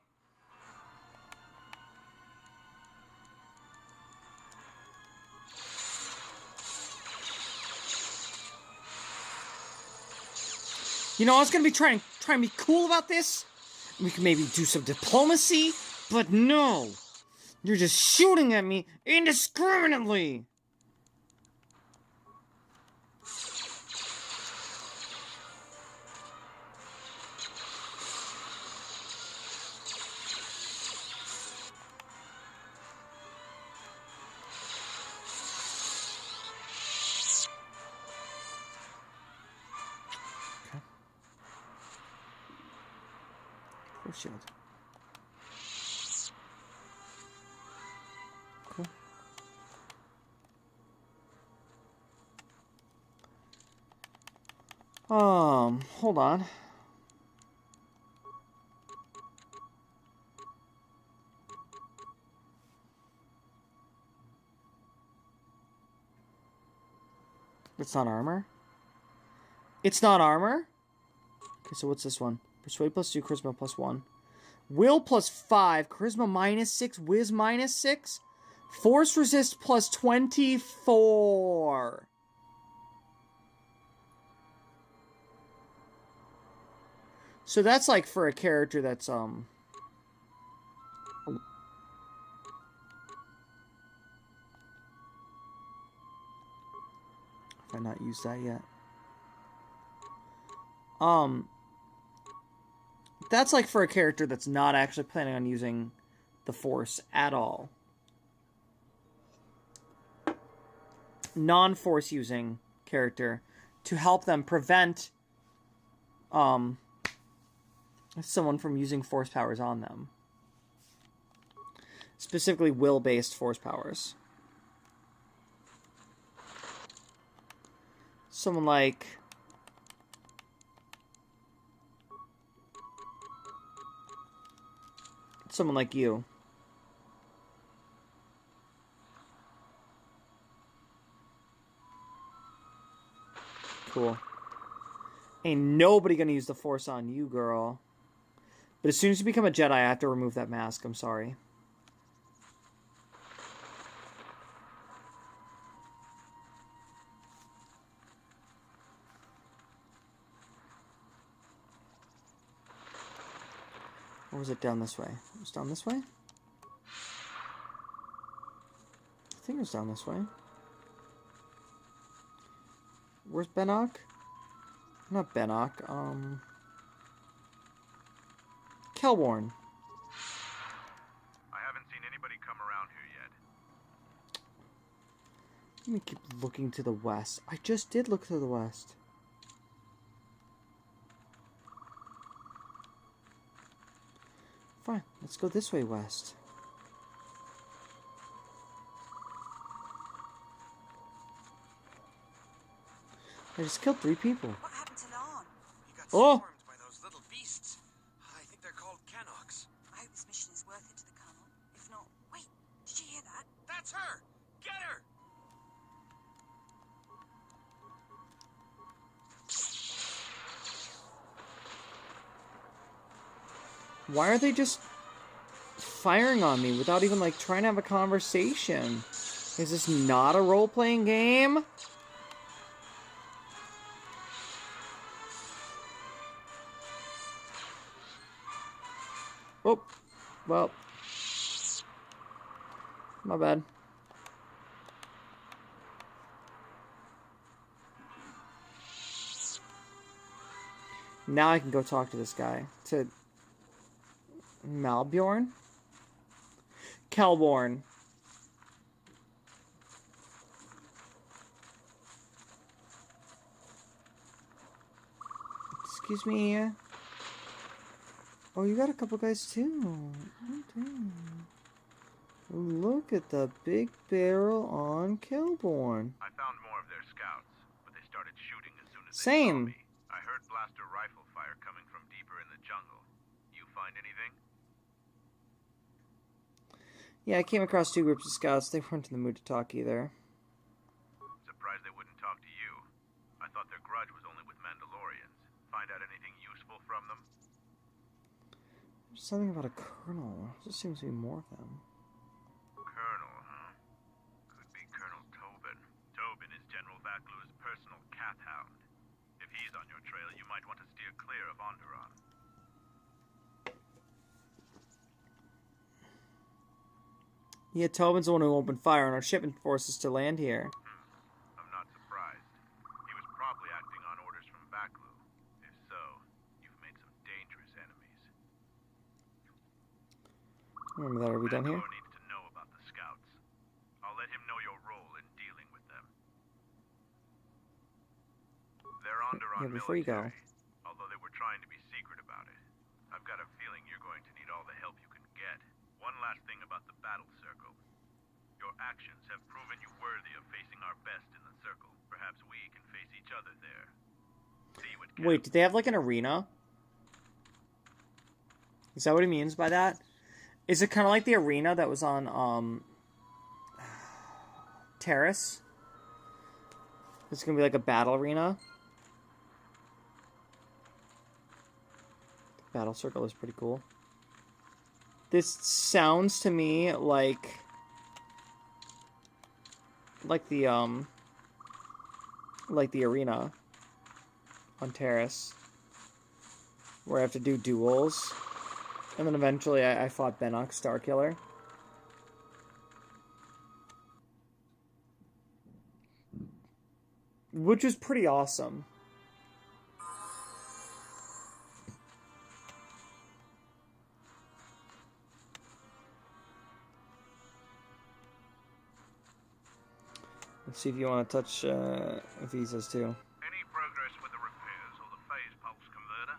You know, I was gonna be trying to be cool about this. We can maybe do some diplomacy, but no! You're just shooting at me indiscriminately! Shield. Cool. Hold on. It's not armor? It's not armor? Okay, so what's this one? Persuade +2, Charisma +1. Will +5, Charisma -6, Wiz -6. Force resist +24. So that's like for a character that's, Have I not used that yet? That's like for a character that's not actually planning on using the Force at all. Non-Force using character to help them prevent someone from using Force powers on them. Specifically will-based Force powers. Someone like you. Cool. Ain't nobody gonna use the Force on you, girl. But as soon as you become a Jedi, I have to remove that mask. I'm sorry. Or was it down this way? It was down this way? I think it was down this way. Where's Benok? Not Benok, Kelworn. I haven't seen anybody come around here yet. Let me keep looking to the west. I just did look to the west. Fine, let's go this way west. I just killed 3 people. What happened to Lan? He got Oh! swarmed by those little beasts. I think they're called Canox. I hope this mission is worth it to the Colonel. If not, wait, did you hear that? That's her! Get her! Why are they just firing on me without even, like, trying to have a conversation? Is this not a role-playing game? Oh, well. My bad. Now I can go talk to this guy. To Malbjorn? Kelborn. Excuse me. Oh, you got a couple guys too. Oh, damn. Look at the big barrel on Kelborn. I found more of their scouts, but they started shooting as soon as they Same. saw me. I heard blaster rifle fire coming from deeper in the jungle. You find anything? Yeah, I came across 2 groups of scouts. They weren't in the mood to talk either. Surprised they wouldn't talk to you. I thought their grudge was only with Mandalorians. Find out anything useful from them? There's something about a colonel. There just seems to be more of them. Colonel, huh? Could be Colonel Tobin. Tobin is General Vaklu's personal cat hound. If he's on your trail, you might want to steer clear of Onderon. Yeah, Tobin's the one who opened fire on our shipment forces to land here. I'm not surprised. He was probably acting on orders from Vaklu. If so, you've made some dangerous enemies. Remember that, are we done here? Mandalore needs to know about the scouts. I'll let him know your role in dealing with them. They're Onderon Yeah, before you go. military, although they were trying to be secret about it. I've got a feeling you're going to need all the help you can get. One last thing about the battle circle. Your actions have proven you worthy of facing our best in the circle. Perhaps we can face each other there. See you at camp. Wait, did they have like an arena? Is that what he means by that? Is it kind of like the arena that was on, Terrace? It's gonna be like a battle arena? The battle circle is pretty cool. This sounds to me like the arena on Terrace, where I have to do duels, and then eventually I fought Bennock Starkiller. Which was pretty awesome. Let's see if you want to touch visas too. Any progress with the repairs or the phase pulse converter?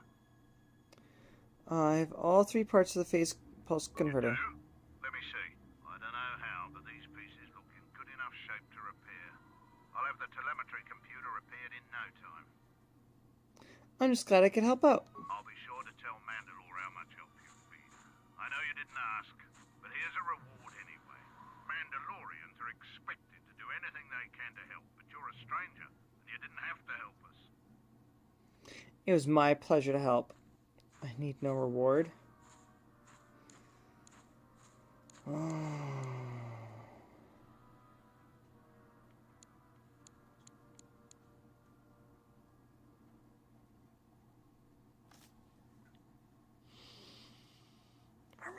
I have all 3 parts of the phase pulse converter. Do? Let me see. I don't know how, but these pieces look in good enough shape to repair. I'll have the telemetry computer repaired in no time. I'm just glad I could help out. I'll be sure to tell Mandalore how much help you've been. I know you didn't ask, but here's a reward anyway. Mandalorians are expected to do anything they can to help, but you're a stranger, and you didn't have to help us. It was my pleasure to help. I need no reward. I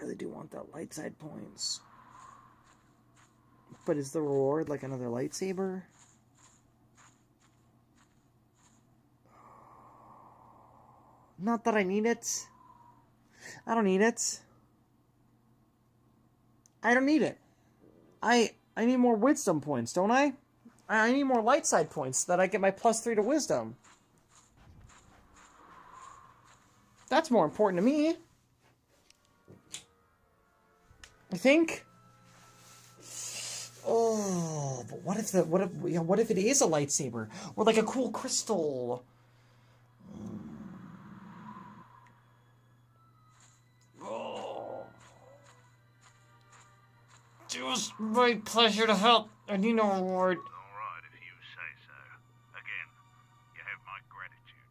really do want that light side points. But is the reward like another lightsaber? Not that I need it. I don't need it. I don't need it. I need more wisdom points, don't I? I need more light side points so that I get my +3 to wisdom. That's more important to me. I think. Oh, but what if it is a lightsaber or like a cool crystal? Oh. It was my pleasure to help. I need no reward. All right, if you say so. Again, you have my gratitude.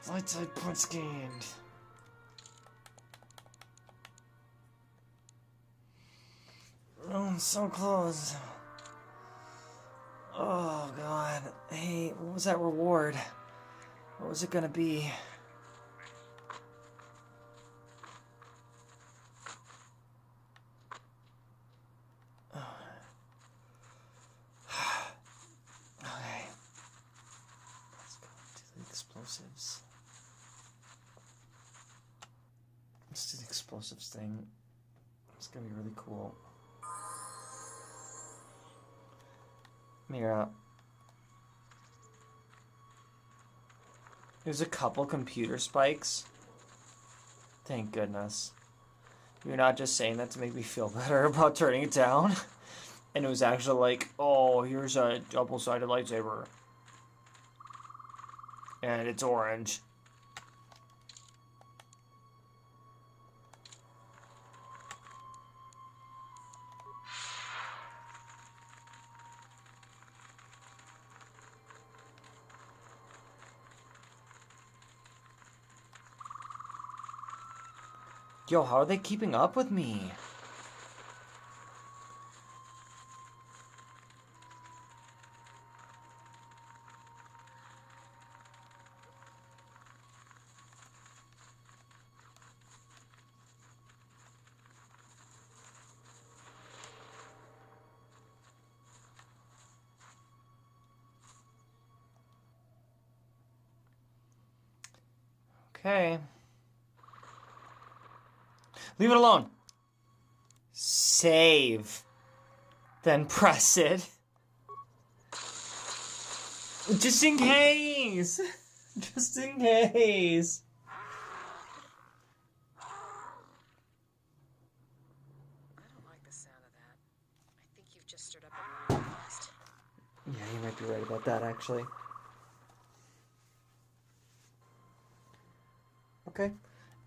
Light side points gained. So close. Oh god. Hey, what was that reward? What was it gonna be? Okay. Let's go to the explosives. Let's do the explosives thing. It's gonna be really cool. Mira. There's a couple computer spikes. Thank goodness. You're not just saying that to make me feel better about turning it down. And it was actually like, oh, here's a double-sided lightsaber. And it's orange. Yo, how are they keeping up with me? Okay. Leave it alone. Save. Then press it. Just in case. Just in case. I don't like the sound of that. I think you've just stirred up a real nest. Yeah, you might be right about that, actually. Okay.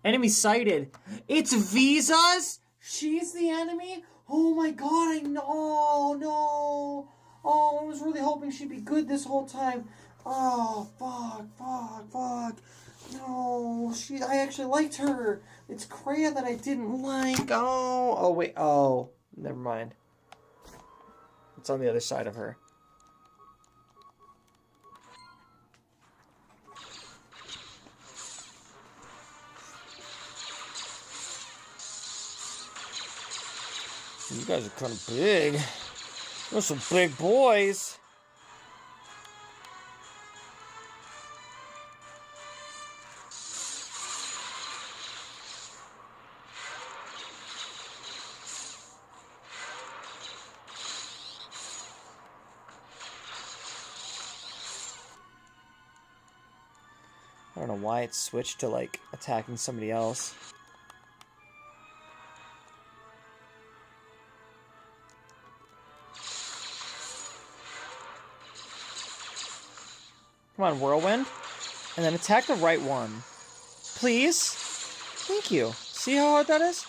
Enemy sighted. It's Visas? She's the enemy? Oh my god, I know. No. Oh, I was really hoping she'd be good this whole time. Oh, fuck. No, I actually liked her. It's Kreia that I didn't like. Oh, wait. Oh, never mind. It's on the other side of her. You guys are kind of big. You're some big boys. I don't know why it switched to, like, attacking somebody else. Come on, Whirlwind. And then attack the right one. Please? Thank you. See how hard that is?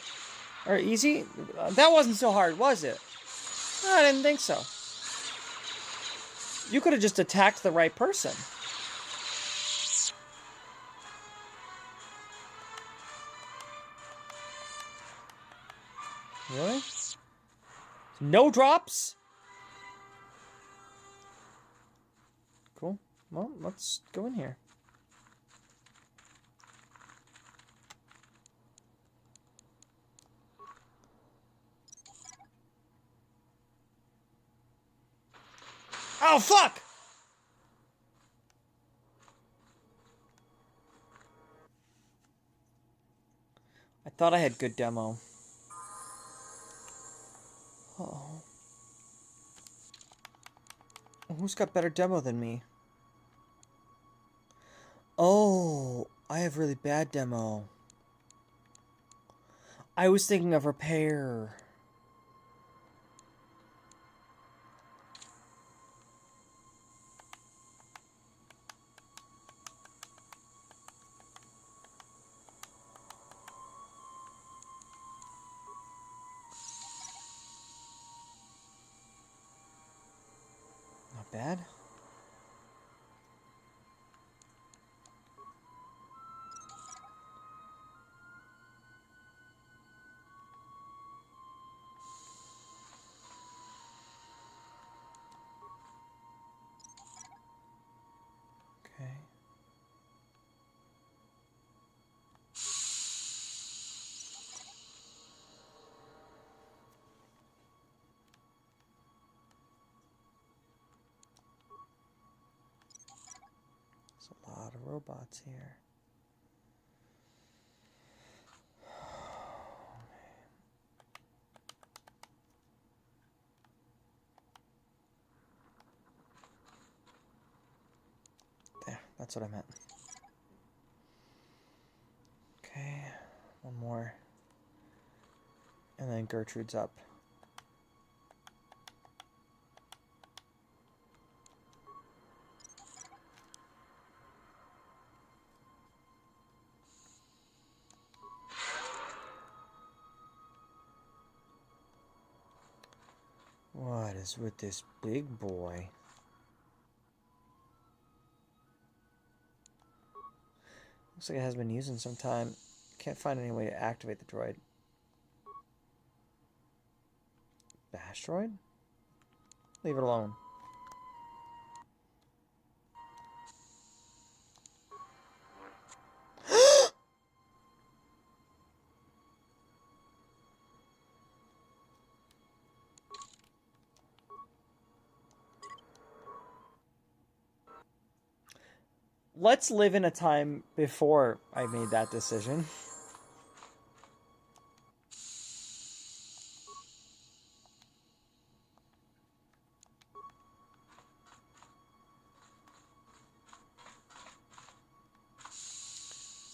Or easy? That wasn't so hard, was it? I didn't think so. You could have just attacked the right person. Really? No drops? Cool. Well, let's go in here. Oh, fuck! I thought I had good demo. Uh-oh. Who's got better demo than me? Oh, I have really bad demo. I was thinking of repair. Not bad. Okay. There's a lot of robots here. There, that's what I meant. Okay, one more. And then Gertrude's up. What is with this big boy? Looks like it has been used in some time. Can't find any way to activate the droid. Bash droid? Leave it alone. Let's live in a time before I made that decision.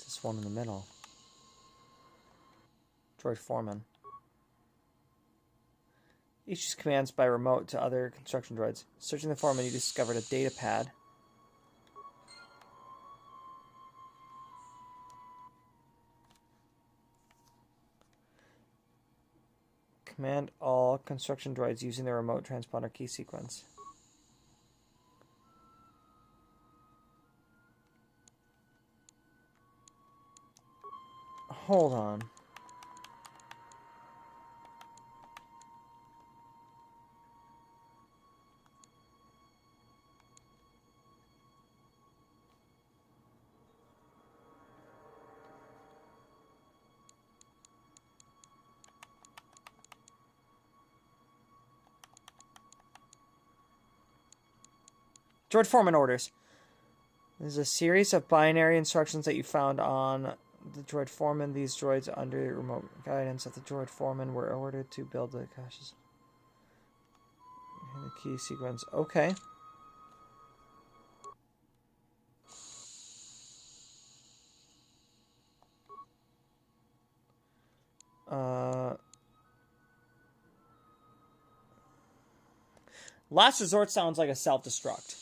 This one in the middle. Droid Foreman. Issues commands by remote to other construction droids. Searching the foreman, you discovered a data pad. Command all construction droids using the remote transponder key sequence. Hold on. Droid Foreman orders. There's a series of binary instructions that you found on the Droid Foreman. These droids, under remote guidance of the Droid Foreman, were ordered to build the caches. The key sequence. Okay. Last Resort sounds like a self-destruct.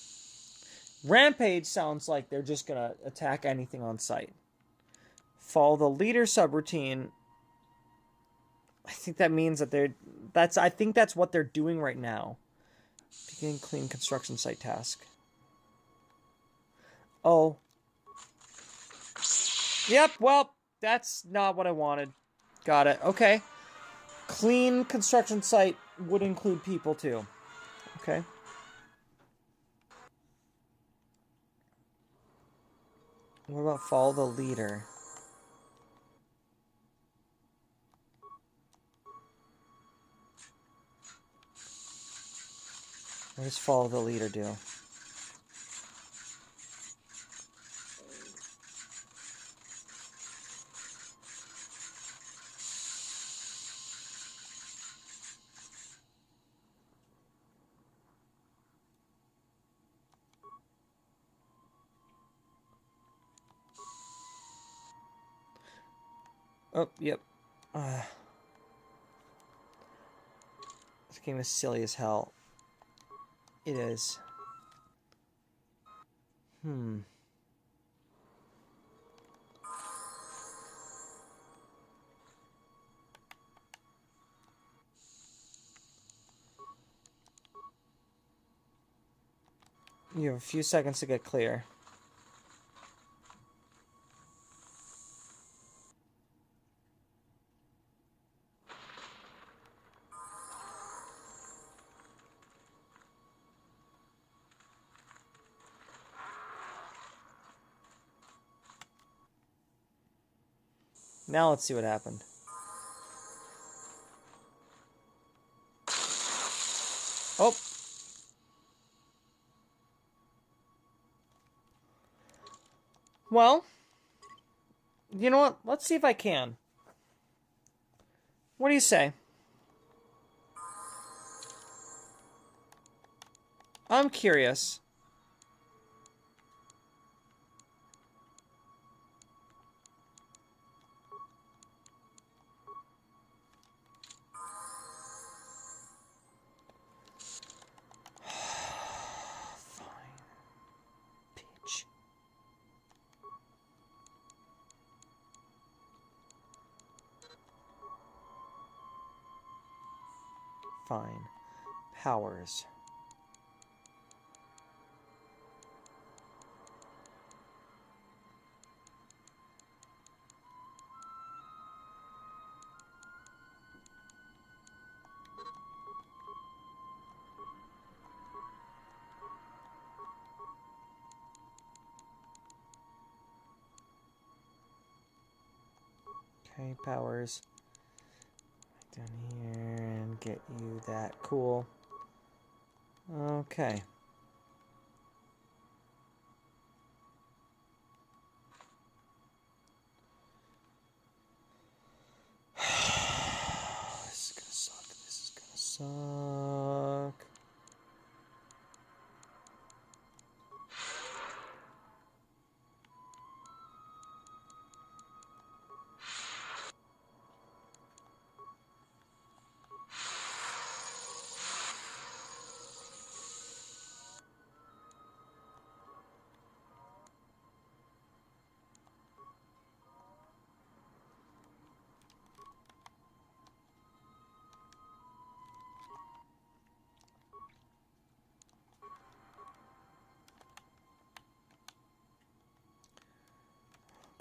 Rampage sounds like they're just gonna attack anything on sight. Follow the leader subroutine. I think that means that I think that's what they're doing right now. Begin clean construction site task. Oh. Yep, well, that's not what I wanted. Got it. Okay. Clean construction site would include people too. Okay. What about follow the leader? What does follow the leader do? Oh, yep. This game is silly as hell. It is. You have a few seconds to get clear. Now let's see what happened. Oh. Well, you know what? Let's see if I can. What do you say? I'm curious. Fine. Powers. Okay, powers. Down here and get you that. Cool. Okay. This is gonna suck. This is gonna suck.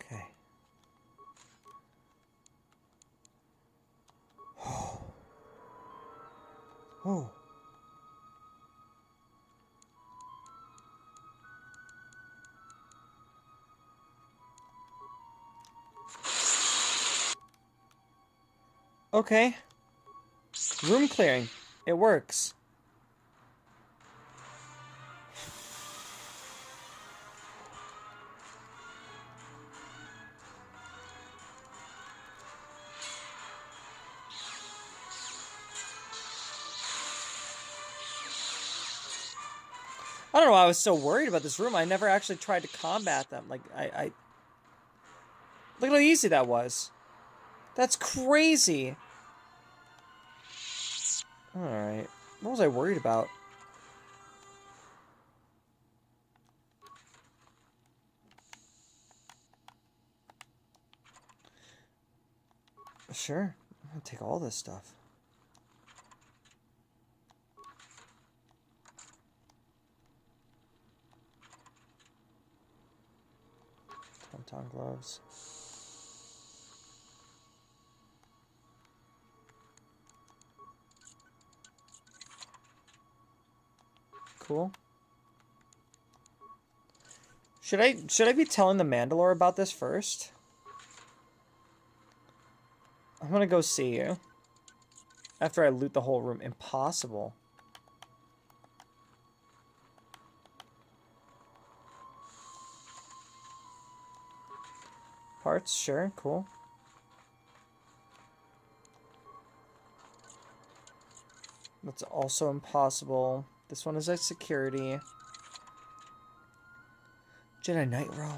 Okay. Oh. Okay. Room clearing. It works. I don't know why I was so worried about this room. I never actually tried to combat them. Like, I... Look how easy that was. That's crazy. Alright. What was I worried about? Sure. I'm gonna take all this stuff. Tom gloves. Cool. Should I be telling the Mandalore about this first? I'm gonna go see you. After I loot the whole room. Impossible. Parts, sure, cool. That's also impossible. This one is a security. Jedi Knight roll.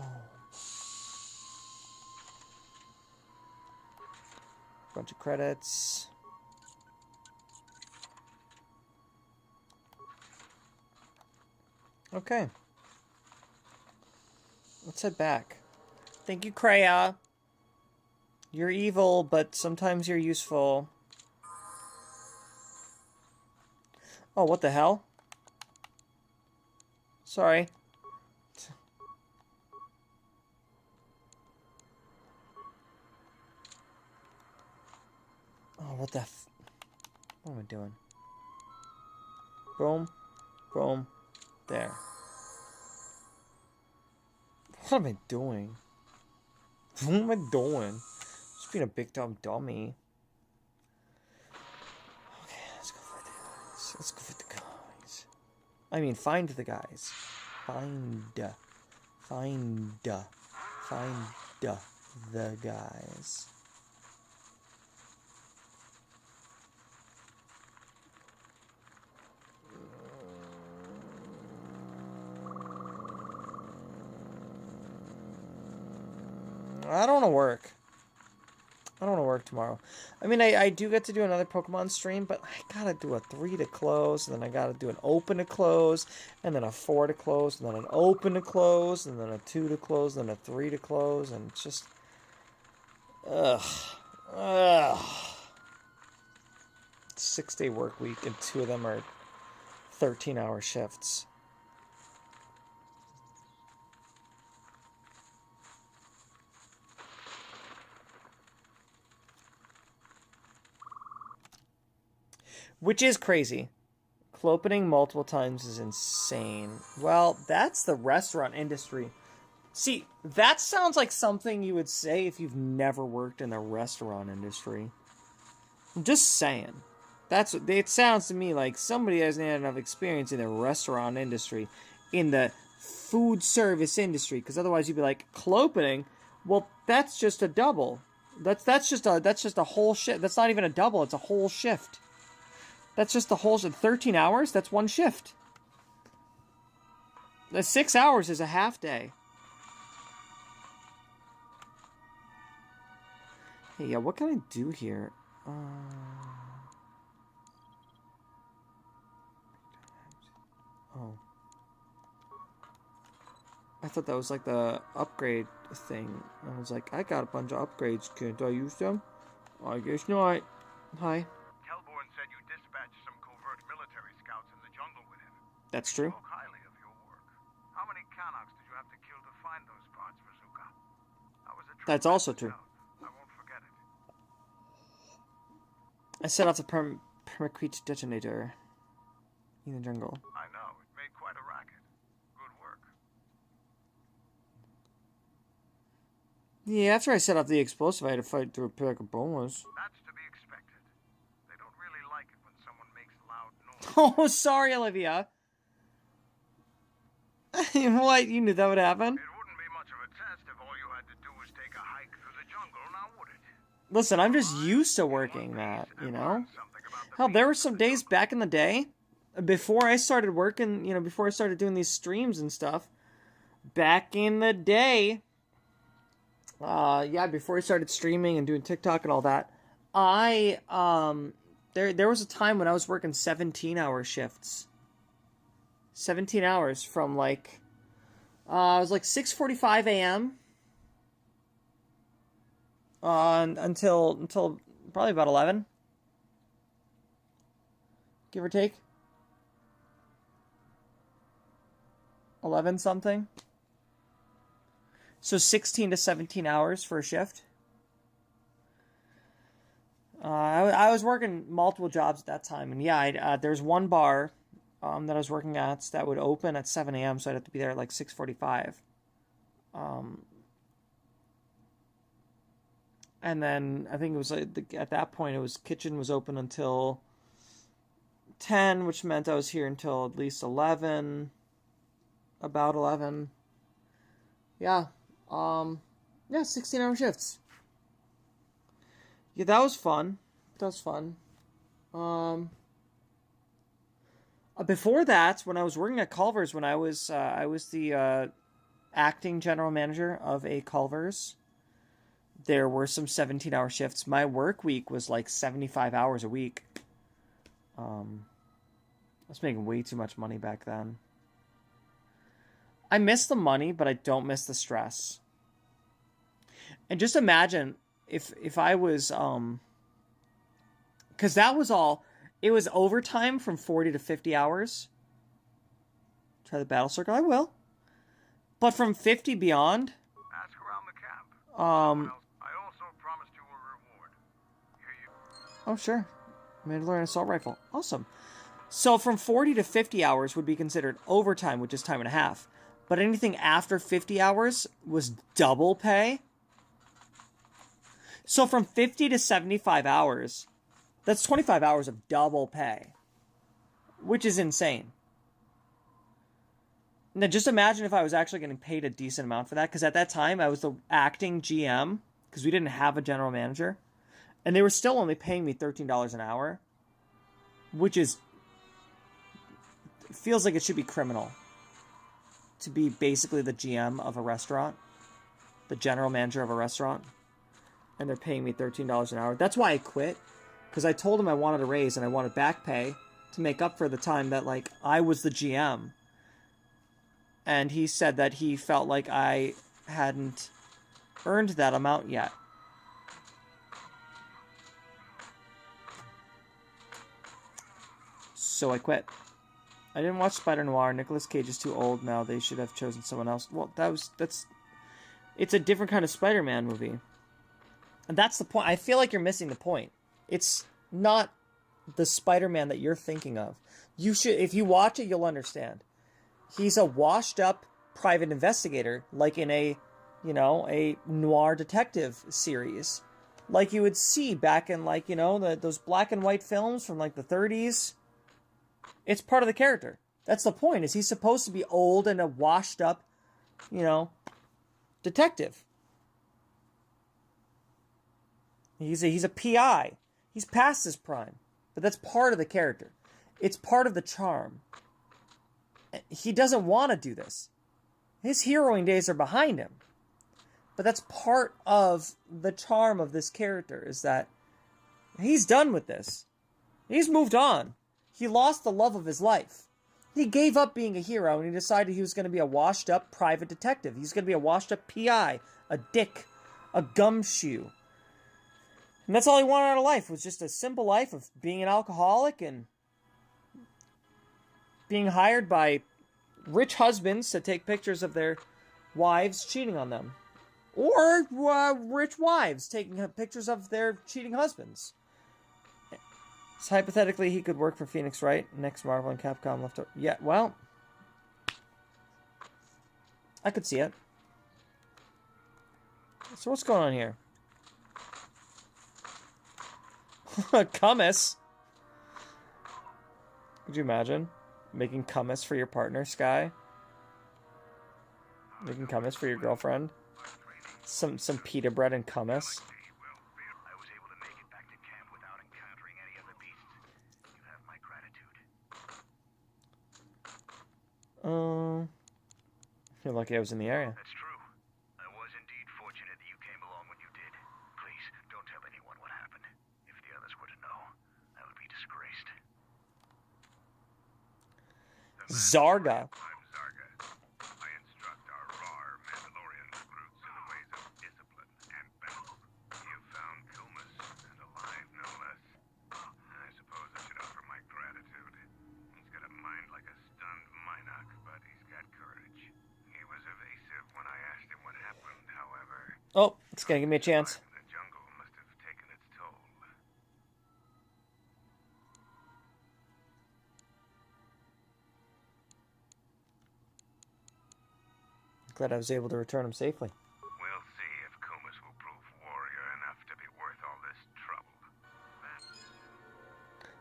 Bunch of credits. Okay. Let's head back. Thank you, Kreia. You're evil, but sometimes you're useful. Oh, what the hell? Sorry. Oh, what the f... What am I doing? Boom. Boom. There. What am I doing? What am I doing? Just Just being a big dumb dummy. Okay, let's go for the guys. Let's go for the guys. I mean, find the guys. Find the guys. I don't want to work. I don't want to work tomorrow. I mean, I do get to do another Pokemon stream, but I gotta do a 3 to close, and then I gotta do an open to close, and then a 4 to close, and then an open to close, and then a 2 to close, and then a 3 to close, and it's just... Ugh. 6-day work week, and 2 of them are 13-hour shifts. Which is crazy. Clopening multiple times is insane. Well, that's the restaurant industry. See, that sounds like something you would say if you've never worked in the restaurant industry. I'm just saying. It sounds to me like somebody hasn't had enough experience in the restaurant industry, in the food service industry, because otherwise you'd be like, clopening? Well, that's just a double. That's just a whole shift. That's not even a double, it's a whole shift. That's just the whole 13 hours? That's one shift. The 6 hours is a half day. Hey, yeah, what can I do here? Oh. I thought that was like the upgrade thing. I was like, I got a bunch of upgrades. Can't I use them? I guess not. Hi. That's true. Spoke highly of your work. How many Canucks did you have to kill to find those parts for Zuka? I was a That's also true. I won't forget it. I set off the permacrete detonator in the jungle. I know. It made quite a racket. Good work. Yeah, after I set off the explosive, I had to fight through a pack of bombers. That's to be expected. They don't really like it when someone makes loud noise. Oh, sorry, Olivia. What? You knew that would happen? It wouldn't be much of a test if all you had to do was take a hike through the jungle, now would it? Listen, I'm just used to working that, you know? Hell, there were some days back in the day, before I started working, you know, before I started doing these streams and stuff, back in the day, yeah, before I started streaming and doing TikTok and all that, there was a time when I was working 17-hour shifts. 17 hours from like, it was like 6:45 a.m. Until probably about 11. Give or take. 11 something. So 16 to 17 hours for a shift. I was working multiple jobs at that time, and yeah, there's one bar that I was working at that would open at 7 a.m., so I'd have to be there at like 6:45. And then I think it was like at that point it was kitchen was open until 10, which meant I was here until at least 11, about 11. Yeah, 16-hour shifts. Yeah, that was fun. That was fun. Before that, when I was working at Culver's, when I was the acting general manager of a Culver's, there were some 17-hour shifts. My work week was like 75 hours a week. I was making way too much money back then. I miss the money, but I don't miss the stress. And just imagine if I was, because that was all, it was overtime from 40 to 50 hours. Try the battle circle, I will. But from 50 beyond, ask around the camp. I also promised you a reward. Here you... Oh, sure. Mandalorian assault rifle. Awesome. So from 40 to 50 hours would be considered overtime, which is time and a half. But anything after 50 hours was double pay. So from 50 to 75 hours, that's 25 hours of double pay, which is insane. Now, just imagine if I was actually getting paid a decent amount for that, because at that time, I was the acting GM, because we didn't have a general manager, and they were still only paying me $13 an hour, which is, feels like it should be criminal to be basically the GM of a restaurant, the general manager of a restaurant, and they're paying me $13 an hour. That's why I quit, because I told them I wanted a raise and I wanted back pay to make up for the time that, like, I was the GM. And he said that he felt like I hadn't earned that amount yet. So I quit. I didn't watch Spider Noir. Nicolas Cage is too old now. They should have chosen someone else. Well, it's a different kind of Spider-Man movie. And that's the point. I feel like you're missing the point. It's not the Spider-Man that you're thinking of. You should, if you watch it, you'll understand. He's a washed-up private investigator, like in a noir detective series. Like you would see back in, like, those black and white films from, like, the 30s. It's part of the character. That's the point, is he's supposed to be old and a washed-up, detective. He's a PI. He's past his prime. But that's part of the character. It's part of the charm. He doesn't want to do this. His heroing days are behind him. But that's part of the charm of this character, is that he's done with this. He's moved on. He lost the love of his life. He gave up being a hero and he decided he was going to be a washed-up private detective. He's going to be a washed-up PI, a dick, a gumshoe. And that's all he wanted out of life, was just a simple life of being an alcoholic and being hired by rich husbands to take pictures of their wives cheating on them. Or rich wives taking pictures of their cheating husbands. So hypothetically, he could work for Phoenix, right? Next Marvel and Capcom left over. Yeah, well, I could see it. So what's going on here? Kummis? Could you imagine? Making kummis for your partner, Sky? Making kummis for your girlfriend? Some pita bread and kummis? I was able to make it back to camp without encountering any other beasts. You have my gratitude. You're lucky I was in the area. That's true. I was indeed fortunate that you came along when you did. Please, don't tell anyone what happened. If the others were to know, I would be disgraced. Zarga. I'm Zarga. I instruct our raw Mandalorian recruits in the ways of discipline and battle. You found Kummis, and alive no less. I suppose I should offer my gratitude. He's got a mind like a stunned Minoc, but he's got courage. He was evasive when I asked him what happened, however. Oh, it's gonna give me a chance. The jungle must have taken its toll. Glad I was able to return him safely. We'll see if Kummis will prove warrior enough to be worth all this trouble.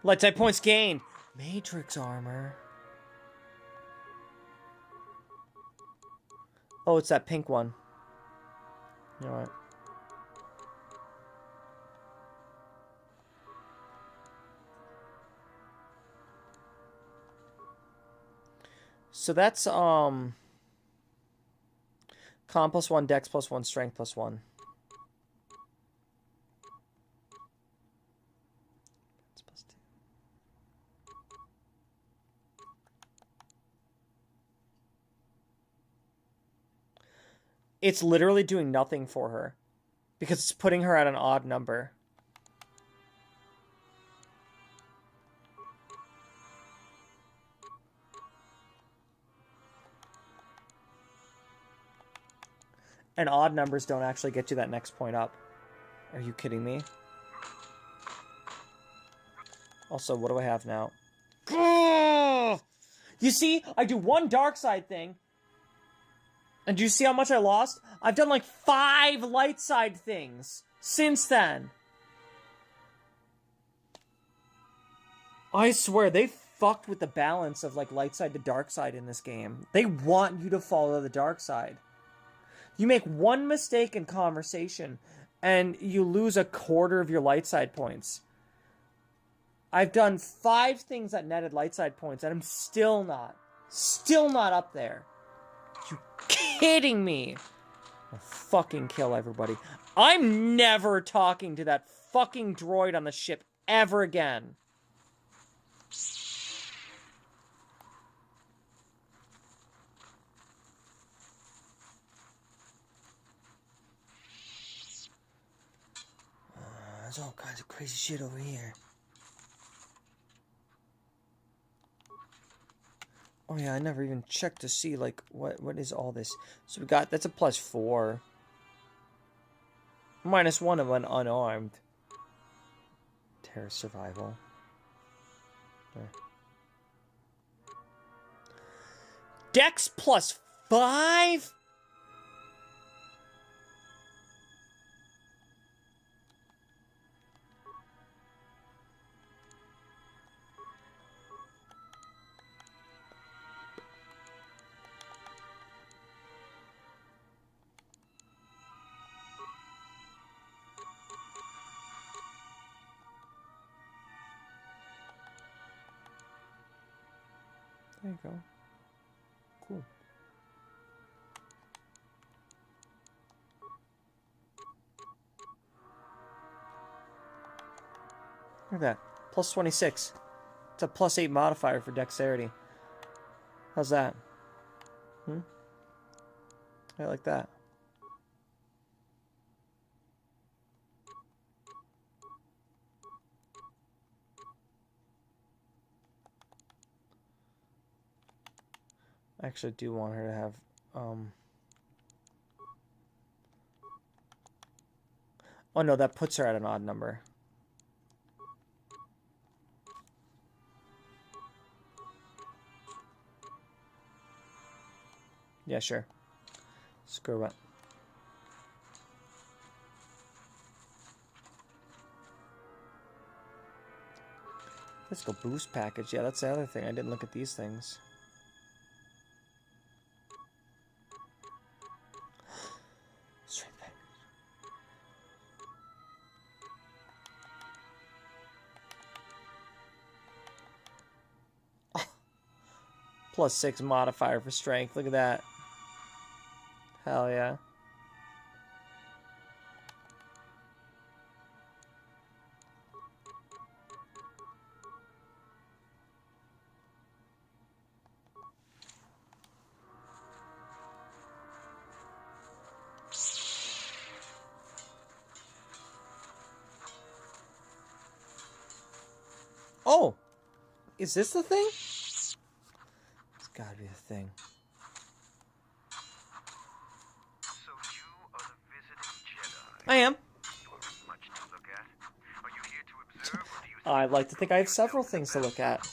Light type points gained. Matrix armor. Oh, it's that pink one. Alright. So that's, Con +1, Dex +1, Strength +1. That's +2. It's literally doing nothing for her. Because it's putting her at an odd number. And odd numbers don't actually get you that next point up. Are you kidding me? Also, what do I have now? You see, I do one dark side thing. And do you see how much I lost? I've done like 5 light side things. since then. I swear, they fucked with the balance of, like, light side to dark side in this game. They want you to follow the dark side. You make one mistake in conversation, and you lose a quarter of your light side points. I've done 5 things that netted light side points, and I'm still not up there. You kidding me? I'll fucking kill everybody. I'm never talking to that fucking droid on the ship ever again. There's all kinds of crazy shit over here. Oh yeah, I never even checked to see, like, what is all this. So we got, that's a +4. -1 of an unarmed. Terror survival. There. Dex +5? There you go. Cool. Look at that. +26. It's a +8 modifier for dexterity. How's that? I like that. I actually do want her to have, oh no, that puts her at an odd number. Yeah, sure. Screw it. Let's go boost package. Yeah, that's the other thing. I didn't look at these things. +6 modifier for strength. Look at that. Hell yeah. Oh! Is this the thing? Gotta be a thing. So you are the visiting Jedi. I am. You have much to look at. Are you here to observe, or do you I'd like to think I have several things to look at.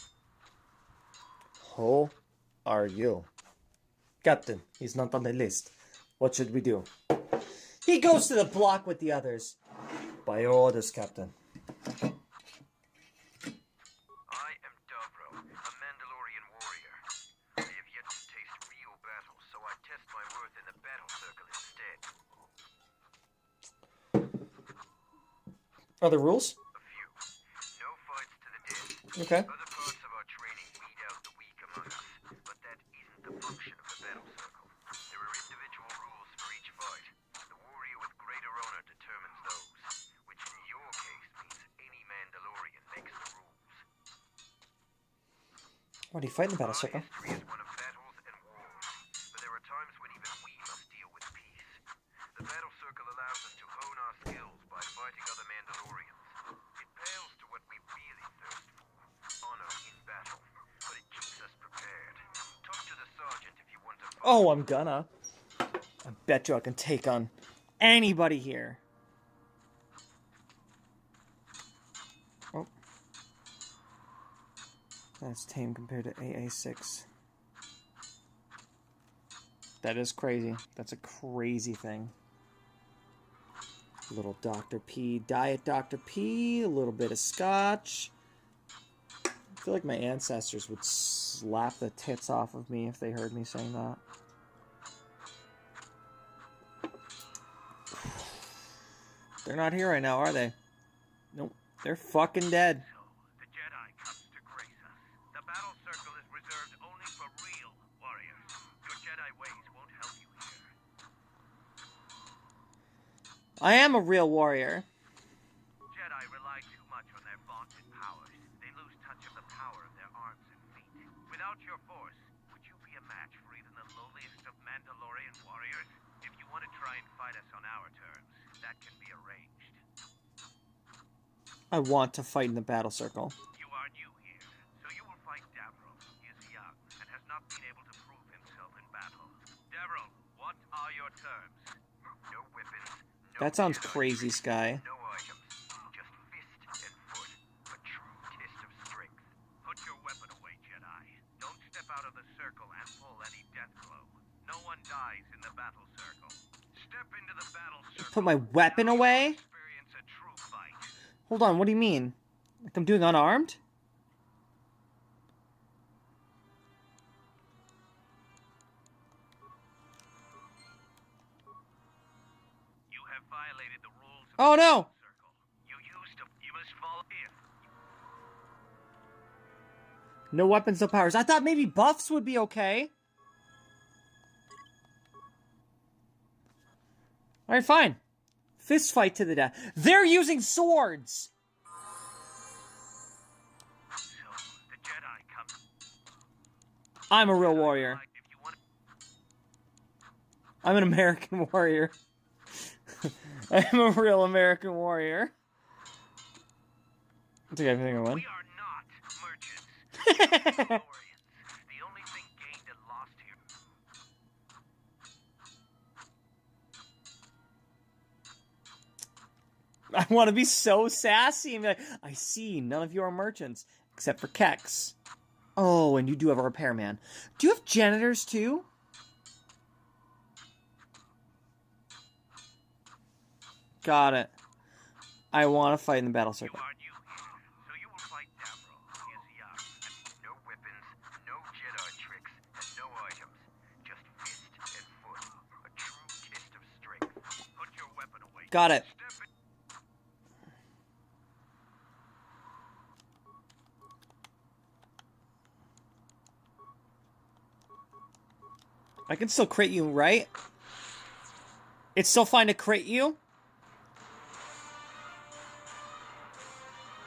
Who are you? Captain, he's not on the list. What should we do? He goes to the block with the others. By your orders, Captain. I am Davro, a Mandalorian warrior. I have yet to taste real battle, so I test my worth in the battle circle instead. Are there rules? A few. No fights to the death. Okay. Other parts of our training weed out the weak among us, but that isn't the function of the battle circle. There are individual rules for each fight. The warrior with greater honor determines those, which in your case means any Mandalorian makes the rules. What are you fighting the battle circle? History is one of battles and wars, but there are times when even we must deal with peace. The battle circle allows us to hone our skills by fighting other Mandalorians. It pales to what we really thirst for, honor in battle, but it keeps us prepared. Talk to the sergeant if you want to fight. Oh, I'm gonna. I bet you I can take on anybody here. Oh. That's tame compared to AA6. That is crazy. That's a crazy thing. A little Dr. P, Diet Dr. P, a little bit of scotch. I feel like my ancestors would slap the tits off of me if they heard me saying that. They're not here right now, are they? Nope. They're fucking dead. So, the Jedi comes to grace us. The battle circle is reserved only for real warriors. Your Jedi ways won't help you here. I am a real warrior. Jedi rely too much on their vaunted powers. They lose touch of the power of their arms and feet. Without your force, would you be a match for even the lowliest of Mandalorian warriors? If you want to try and fight us on our terms, that can be arranged. I want to fight in the battle circle. You are new here, so you will fight Davros. He is young and has not been able to prove himself in battle. Davros, what are your terms? No weapons. That sounds crazy, Sky. No items, just fist and foot. A true test of strength. Put your weapon away, Jedi. Don't step out of the circle and pull any death blow. No one dies in the battle circle. Step into the battle circle. Put my weapon away? Experience a true fight. Hold on, what do you mean? Like I'm doing unarmed? You have violated the rules of Oh the no! circle. You must follow it. No weapons, no powers. I thought maybe buffs would be okay. Alright, fine. Fist fight to the death. They're using swords! So, the Jedi come. I'm a real warrior. If you want I'm an American warrior. I'm a real American warrior. I think I won. we are not merchants. Mandalorians. The only thing gained and lost here. I want to be so sassy and be like, I see, none of you are merchants, except for Kex. Oh, and you do have a repairman. Do you have janitors too? Got it. I want to fight in the battle You circle. are new here, so you will fight Davros. He is young. No weapons, no Jedi tricks, and no items. Just fist and foot. A true test of strength. Put your weapon away. Got it. Step in. I can still crit you, right? It's still fine to crit you?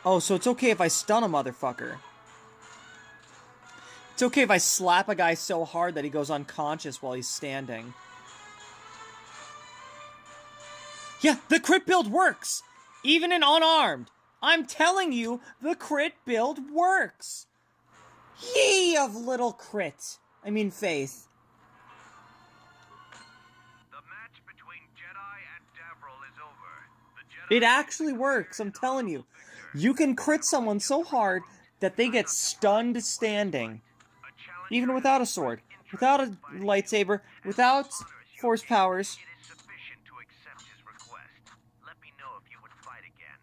Oh, so it's okay if I stun a motherfucker. It's okay if I slap a guy so hard that he goes unconscious while he's standing. Yeah, the crit build works! Even in unarmed. I'm telling you, the crit build works! Ye of little crit. I mean faith. The match between Jedi and Davros is over. The Jedi It actually works, I'm telling you. You can crit someone so hard that they get stunned standing. Even without a sword, without a lightsaber, without force powers. It is sufficient to accept his request. Let me know if you would fight again.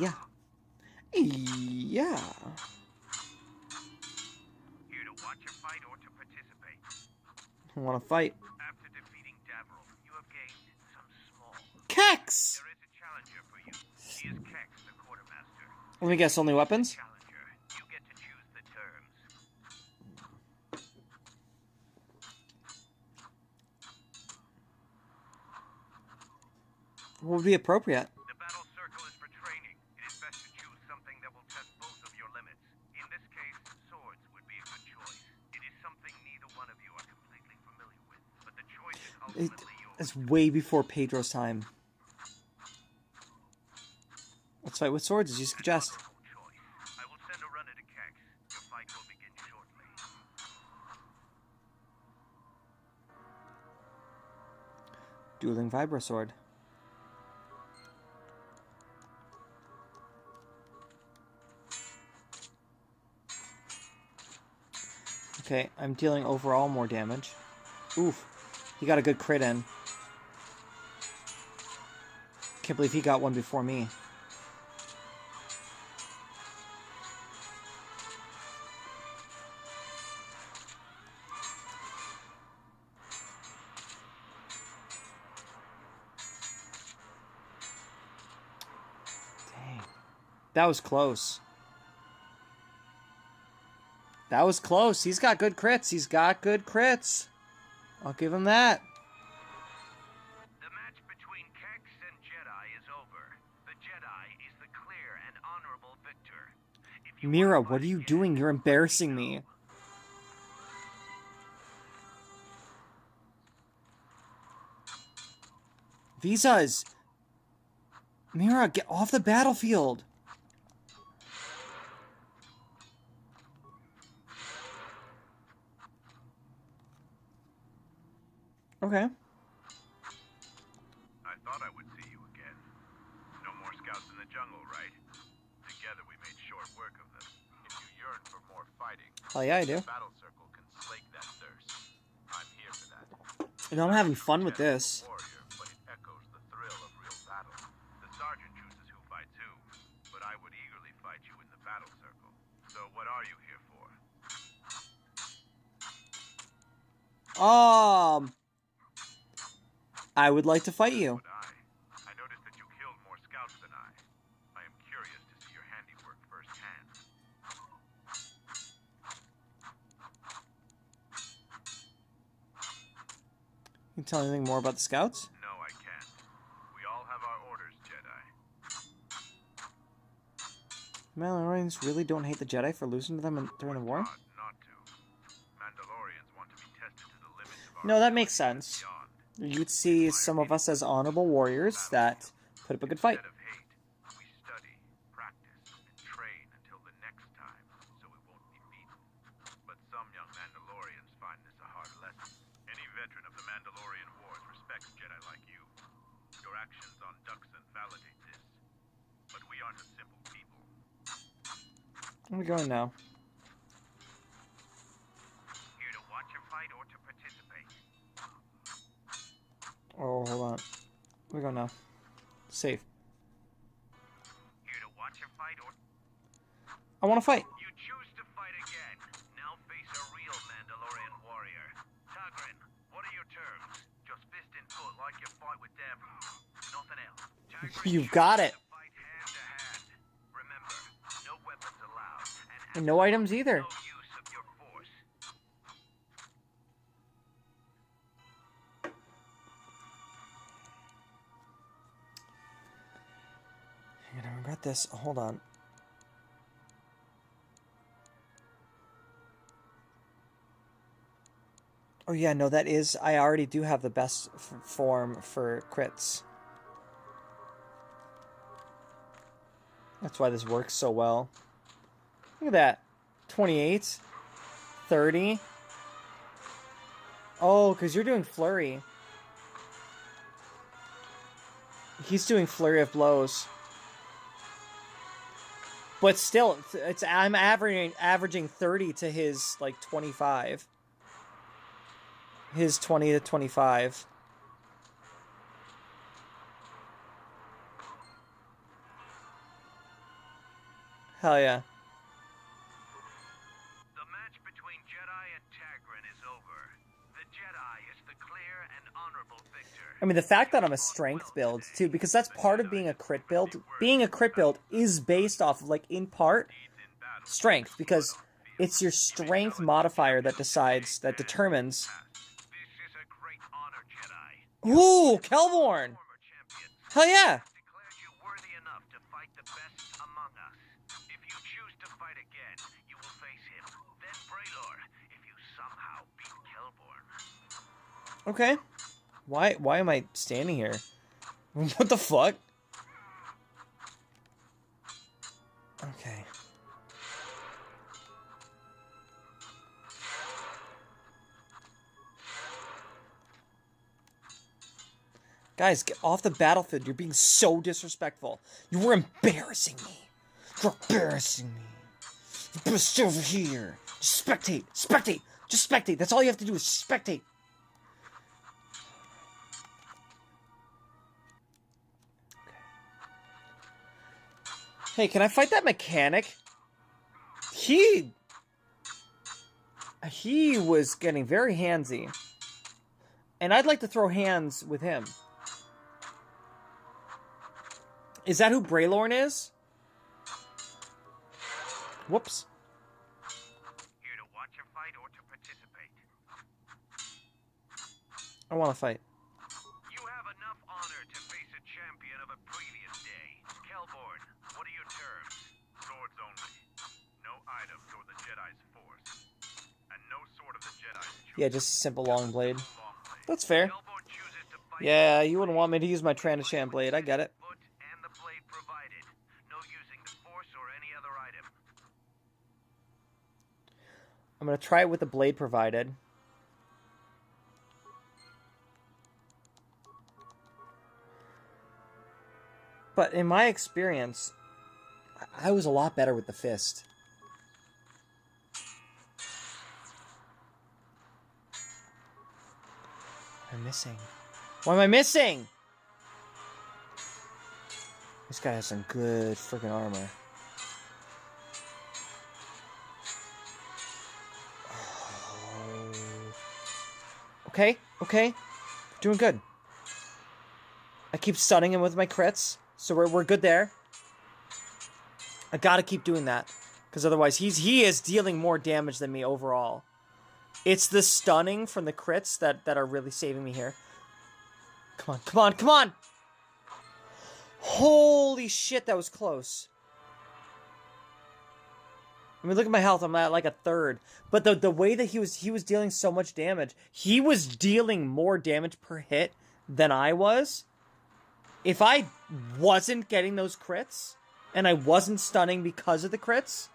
Yeah. Yeah. Here to watch a fight or to participate. I want to fight. After defeating Davros, you have gained some small. Kex! There is a challenger for you. He is Kex, the quartermaster. Let me guess, only weapons? Challenger, you get to choose the terms. What would be appropriate? The battle circle is for training. It is best to choose something that will test both of your limits. In this case, swords would be a good choice. It is something neither one of you are completely familiar with, but the choice is ultimately yours. It's way before Pedro's time. Let's fight with swords, as you suggest. Honorable choice. I will send a runner to Kex. Your fight will begin shortly. Dueling Vibro Sword. Okay, I'm dealing overall more damage. Oof. He got a good crit in. Can't believe he got one before me. Dang. That was close. That was close. He's got good crits. He's got good crits. I'll give him that. The match between Kex and Jedi is over. The Jedi is the clear and honorable victor. If you Mira, want to what are fight you again, doing? You're embarrassing me. Visas! Mira, get off the battlefield! Okay. I thought I would see you again. No more scouts in the jungle, right? Together we made short work of them. If you yearn for more fighting, Oh yeah, I do. the battle circle can slake that thirst. I'm here for that. And I'm having fun with Jedi this. is a warrior, but it echoes the thrill of real battle. The sergeant chooses who fights who, but I would eagerly fight you in the battle circle. So what are you here for? I would like to fight you. Would I noticed that you killed more scouts than I. I am curious to see your handiwork firsthand. Can you tell me anything more about the scouts? No, I can't. We all have our orders, Jedi. Mandalorians really don't hate the Jedi for losing to them during the war? Not to. Mandalorians want to be tested to the limits of our No, that makes abilities sense. beyond. You'd see some of us as honorable warriors that put up a good fight. Instead of hate, we study, practice, and train until the next time, so we won't be beaten. But some young Mandalorians find this a hard lesson. Any veteran of the Mandalorian Wars respects Jedi like you. Your actions on Duxon validate this. But we aren't a simple people. Where are we going now? Here to watch a fight or to participate. Oh, hold on. Where we going now? Safe. Here to watch a fight or... I want to fight. You choose to fight again. Now face a real Mandalorian warrior. Tagrin, what are your terms? Just fist and foot like you fight with them. Nothing else. Tagrin You've got it. chooses to fight hand to hand. Remember, no weapons allowed. And no items either. No use of your force. You're gonna regret this. Hold on. Oh yeah, no, that is... I already do have the best form for crits. That's why this works so well. Look at that. 28. 30. Oh, because you're doing flurry. He's doing flurry of blows. But still, I'm averaging 30 to his, like, 25. His 20 to 25. Hell yeah. The match between Jedi and Tagrin is over. The Jedi is the clear and honorable victor. I mean, the fact that I'm a strength build, too, because that's part of being a crit build. Being a crit build is based off of, like, in part, strength, because it's your strength modifier that determines. This is a great honor, Jedi. Ooh, Kelborn! Former champion Hell yeah! declares you worthy enough to fight the best among us. If you choose to fight again, you will face him. Then Braylor, if you somehow beat Kelborn. Okay. Why am I standing here? What the fuck? Okay. Guys, get off the battlefield. You're being so disrespectful. You were embarrassing me. You're embarrassing me. You pushed over here. Just spectate. Spectate. Just spectate. That's all you have to do is spectate. Hey, can I fight that mechanic? He was getting very handsy. And I'd like to throw hands with him. Is that who Braylorn is? Whoops. Here to watch a fight or to participate? I want to fight. You have enough honor to face a champion of a previous day. Kelborn, what are your terms? Swords only. No items or the Jedi's force. And no sword of the Jedi's choice. Yeah, just a simple long blade. Long blade. That's fair. Kelborn chooses to fight Yeah, you wouldn't want me to use my Tranisham blade. I get it. foot and the blade provided. No using the force or any other item. I'm going to try it with the blade provided. But in my experience, I was a lot better with the fist. What am I missing? What am I missing? This guy has some good freaking armor. Oh. Okay, okay. Doing good. I keep stunning him with my crits, so we're good there. I gotta keep doing that, because otherwise he is dealing more damage than me overall. It's the stunning from the crits that are really saving me here. Come on, come on, come on! Holy shit, that was close. I mean, look at my health. I'm at like a third. But the way that he was dealing so much damage, he was dealing more damage per hit than I was. If I wasn't getting those crits, and I wasn't stunning because of the crits,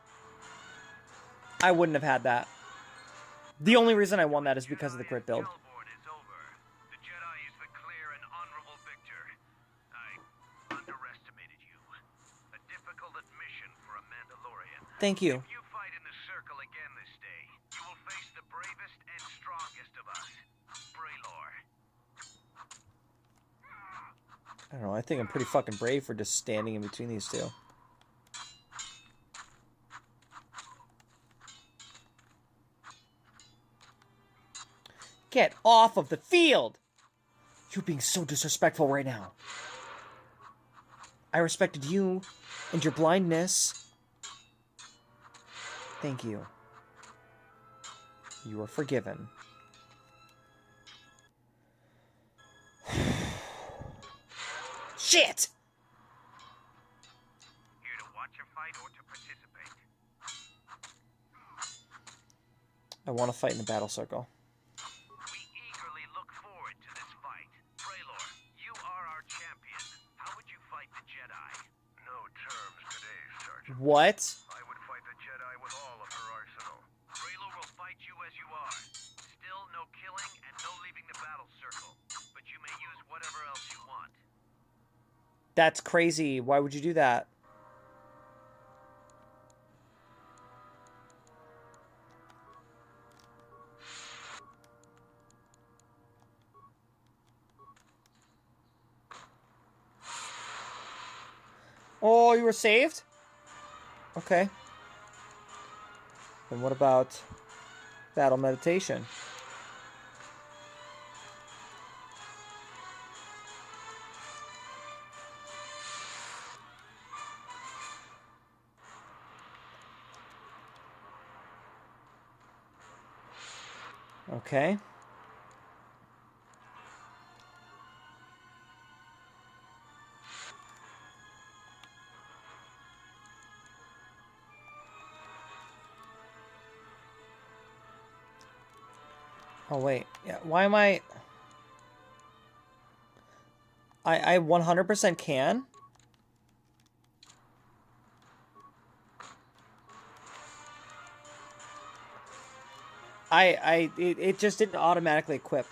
I wouldn't have had that. The only reason I won that is because of the crit build. Kelborn is over. The Jedi is the clear and honorable victor. I underestimated you. A difficult admission for a Mandalorian. Thank you. If you fight in the circle again this day, you will face the bravest and strongest of us, Braylor. I don't know, I think I'm pretty fucking brave for just standing in between these two. Get off of the field! You're being so disrespectful right now. I respected you and your blindness. Thank you. You are forgiven. Shit! Here to watch a fight or to participate? I want to fight in the battle circle. We eagerly look forward to this fight. Braylor, you are our champion. How would you fight the Jedi? No terms today, Sergeant. What? I would fight the Jedi with all of her arsenal. Braylor will fight you as you are. Still no killing and no leaving the battle circle. But you may use whatever else you want. That's crazy. Why would you do that? Oh, you were saved? Okay. Then what about battle meditation? Okay. Oh, wait. Yeah, why am I 100% can? It just didn't automatically equip.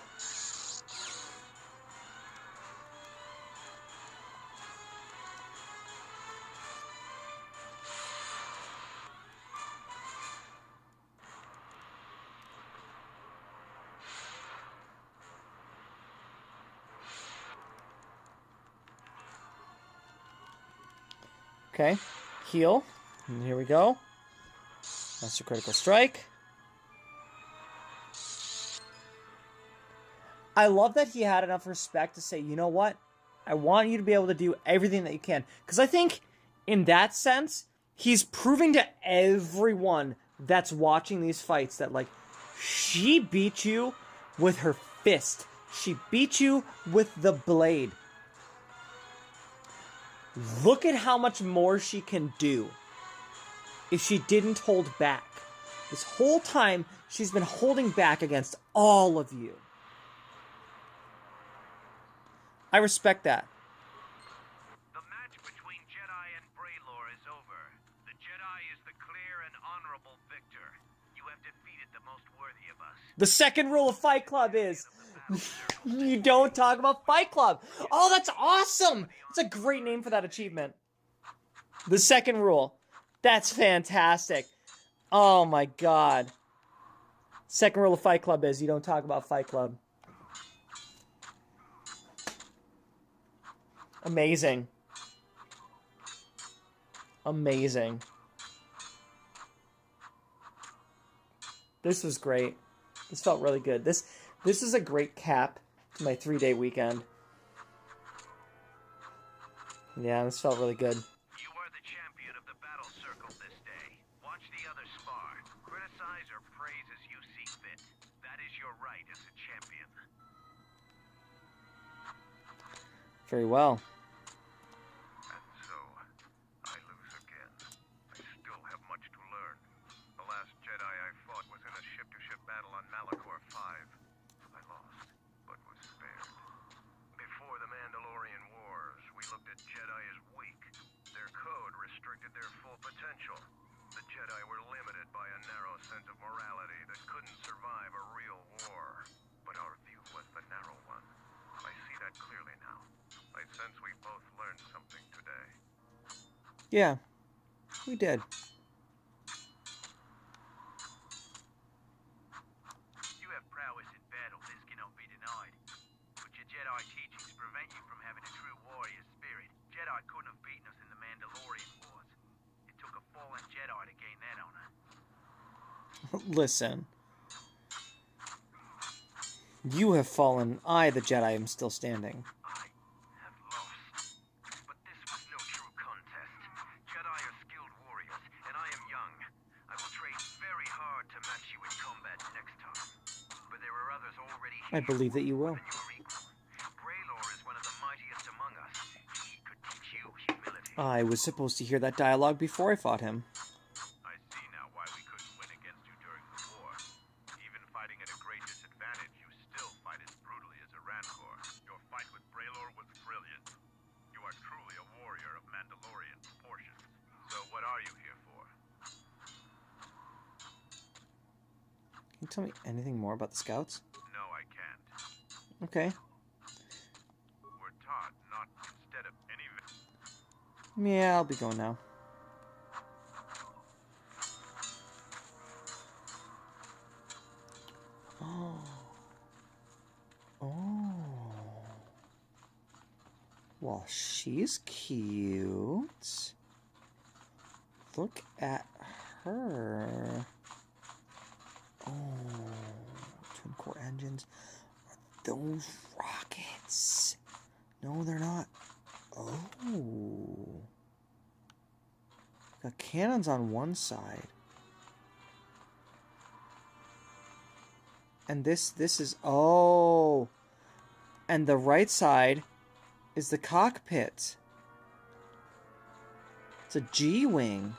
Okay. Heal. And here we go. Master Critical Strike. I love that he had enough respect to say, you know what? I want you to be able to do everything that you can. Because I think, in that sense, he's proving to everyone that's watching these fights that, like, she beat you with her fist. She beat you with the blade. Look at how much more she can do if she didn't hold back. This whole time, she's been holding back against all of you. I respect that. The match between Jedi and Braylor is over. The Jedi is the clear and honorable victor. You have defeated the most worthy of us. The second rule of Fight Club is you don't talk about Fight Club. Oh, that's awesome. It's a great name for that achievement. The second rule. That's fantastic. Oh my god. Second rule of Fight Club is you don't talk about Fight Club. Amazing. Amazing. This was great. This felt really good. This is a great cap to my 3-day weekend. Yeah, this felt really good. You are the champion of the battle circle this day. Watch the others spar. Criticize or praise as you see fit. That is your right as a champion. Very well. And so, I lose again. I still have much to learn. The last Jedi I fought was in a ship-to-ship battle on Malachor 5. I lost, but was spared. Before the Mandalorian Wars, we looked at Jedi as weak. Their code restricted their full potential. The Jedi were limited by a narrow sense of morality that couldn't survive a real war. But our view was the narrow one. I see that clearly now. I sense we both learned something today. Yeah, we did. You have prowess in battle, this cannot be denied. But your Jedi teachings prevent you from having a true warrior spirit. Jedi couldn't have beaten us in the Mandalorian Wars. It took a fallen Jedi to gain that honor. Listen. You have fallen. I, the Jedi, am still standing. I have lost. But this was no true contest. Jedi are skilled warriors, and I am young. I will train very hard to match you in combat next time. But there are others already here. I believe that you will. Than your equal. Braylor is one of the mightiest among us. He could teach you humility. I was supposed to hear that dialogue before I fought him. I see now why we couldn't win against you during the war. Even fighting at a great disadvantage, you still fight as brutally as a Rancor. Your fight with Braylor was brilliant. You are truly a warrior of Mandalorian proportions. So what are you here for? Can you tell me anything more about the Scouts? No, I can't. Okay. We're taught not instead of any... Yeah, I'll be going now. Oh. Oh. Well, she's cute. Look at her. Oh. Twin core engines. Are those rockets? No, they're not. Oh. Got cannons on one side. And this is... Oh. And the right side is the cockpit. It's a G-Wing.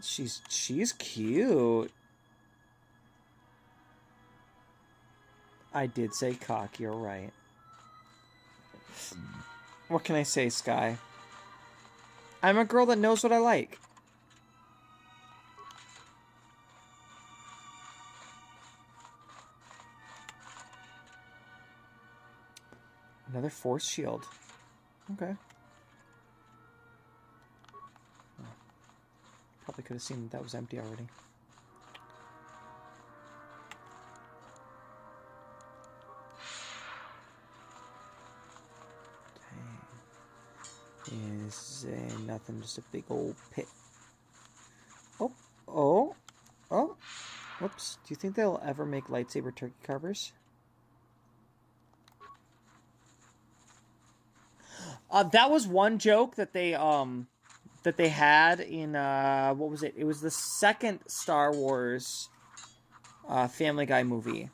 She's cute. I did say cock, you're right. What can I say, Sky? I'm a girl that knows what I like. Another force shield. Okay. Oh. Probably could have seen that was empty already. is nothing, just a big old pit. Oh, oh, oh. Whoops. Do you think they'll ever make lightsaber turkey carvers? That was one joke that they had in what was it? It was the second Star Wars Family Guy movie.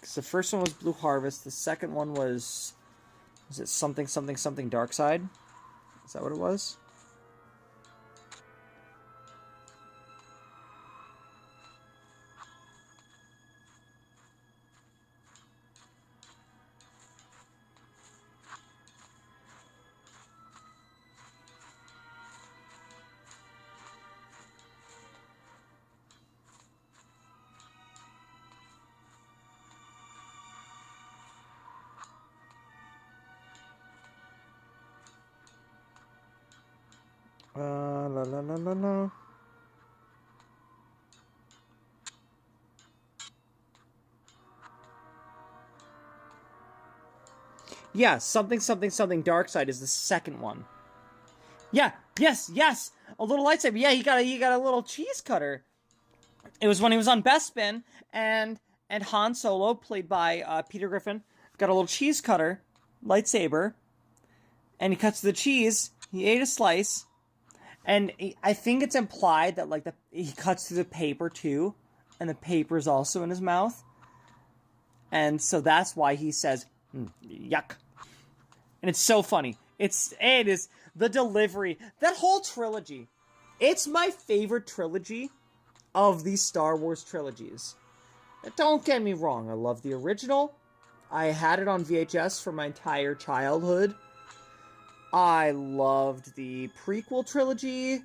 Because the first one was Blue Harvest. The second one was it something something something Dark Side? Is that what it was? La la la la la. Yeah, something something something Dark Side is the second one. Yeah, yes, yes, a little lightsaber. Yeah, he got a little cheese cutter. It was when he was on Bespin, and Han Solo, played by Peter Griffin, got a little cheese cutter, lightsaber, and he cuts the cheese. He ate a slice. And I think it's implied that, like, he cuts through the paper, too. And the paper's also in his mouth. And so that's why he says, yuck. And it's so funny. It is the delivery. That whole trilogy. It's my favorite trilogy of these Star Wars trilogies. Don't get me wrong. I love the original. I had it on VHS for my entire childhood. I loved the prequel trilogy.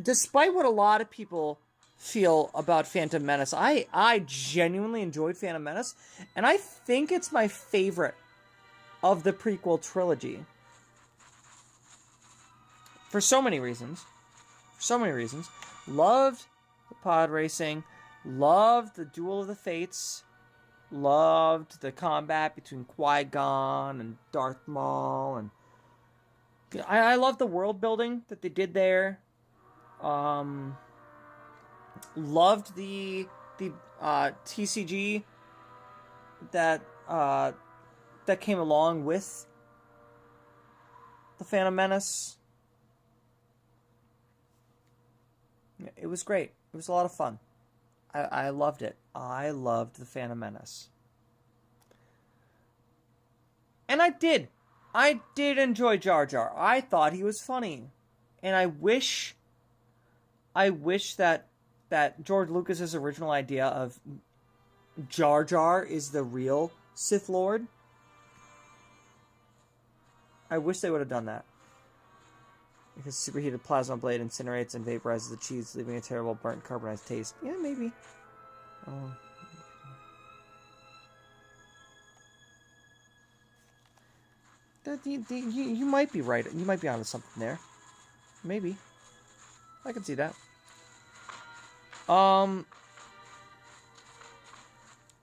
Despite what a lot of people feel about Phantom Menace, I genuinely enjoyed Phantom Menace, and I think it's my favorite of the prequel trilogy. For so many reasons. Loved the pod racing, loved the Duel of the Fates, loved the combat between Qui-Gon and Darth Maul, and I love the world building that they did there. Loved the TCG that came along with the Phantom Menace. It was great. It was a lot of fun. I loved it. I loved the Phantom Menace. And I did enjoy Jar Jar. I thought he was funny. And I wish that George Lucas's original idea of Jar Jar is the real Sith Lord. I wish they would have done that. Because superheated plasma blade incinerates and vaporizes the cheese, leaving a terrible burnt carbonized taste. Yeah, maybe. Oh. You might be right. You might be onto something there. Maybe. I can see that.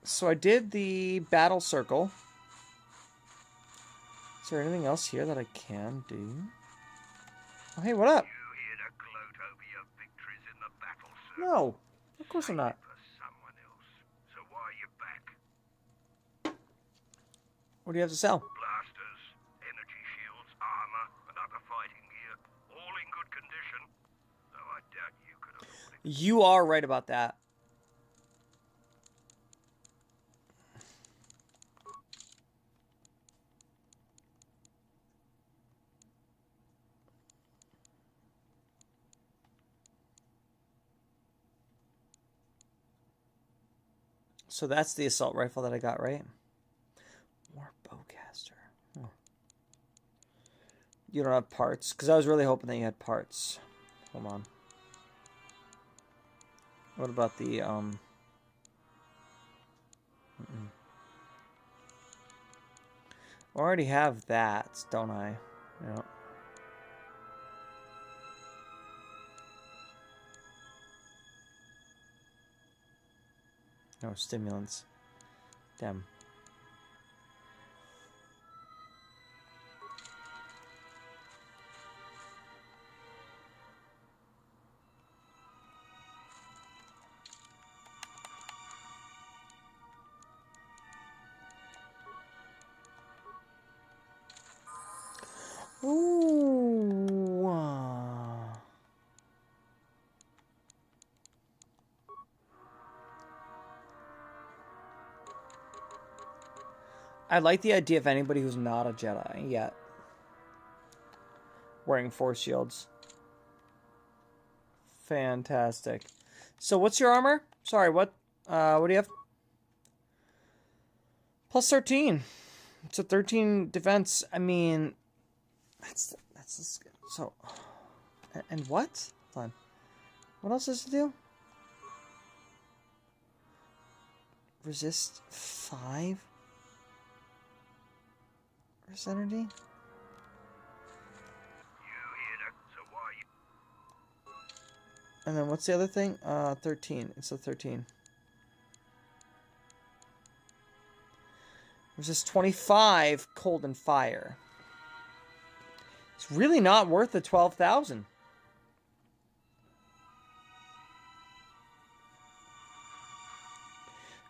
So I did the battle circle. Is there anything else here that I can do? Oh, hey, what up? You here to gloat over your victories in the battle, sir? No, of course I'm not. For someone else. So why are you back? What do you have to sell? Blasters, energy shields, armor, and other fighting gear, all in good condition. Though I doubt you could afford it. You are right about that. So that's the assault rifle that I got, right? More bowcaster. Oh. You don't have parts? Because I was really hoping that you had parts. Hold on. What about the, I already have that, don't I? Yeah. No stimulants. Damn. Ooh. I like the idea of anybody who's not a Jedi yet wearing force shields. Fantastic. So what's your armor? Sorry, what do you have? Plus 13. It's a 13 defense. I mean, that's so. And what? Hold on. What else does it do? Resist 5? Resist energy? You hear that? So why you... And then what's the other thing? 13. It's a 13. Resist 25 cold and fire. It's really not worth the 12,000.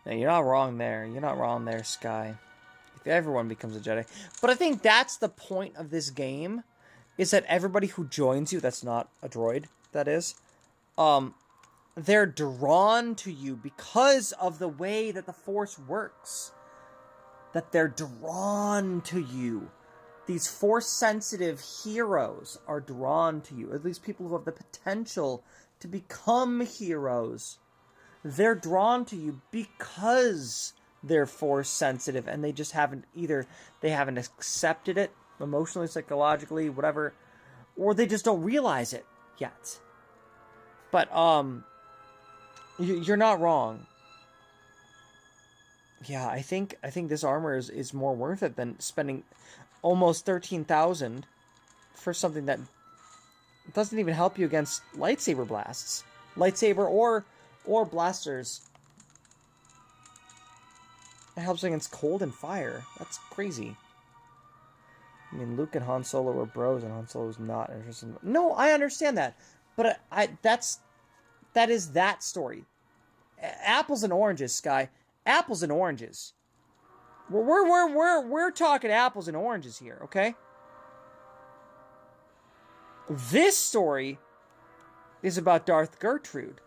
Now, you're not wrong there. You're not wrong there, Sky. If everyone becomes a Jedi. But I think that's the point of this game, is that everybody who joins you, that's not a droid, that is, they're drawn to you because of the way that the Force works. That they're drawn to you. These Force-sensitive heroes are drawn to you. At least people who have the potential to become heroes. They're drawn to you because they're Force-sensitive, and they just haven't they haven't accepted it emotionally, psychologically, whatever, or they just don't realize it yet. But you're not wrong. Yeah, I think this armor is more worth it than spending almost 13,000 for something that doesn't even help you against lightsaber blasts, lightsaber or blasters. It helps against cold and fire. That's crazy. I mean, Luke and Han Solo were bros, and Han Solo was not interested. No, I understand that, but that is that story. Apples and oranges, Sky. Apples and oranges. We're talking apples and oranges here, okay? This story is about Darth Gertrude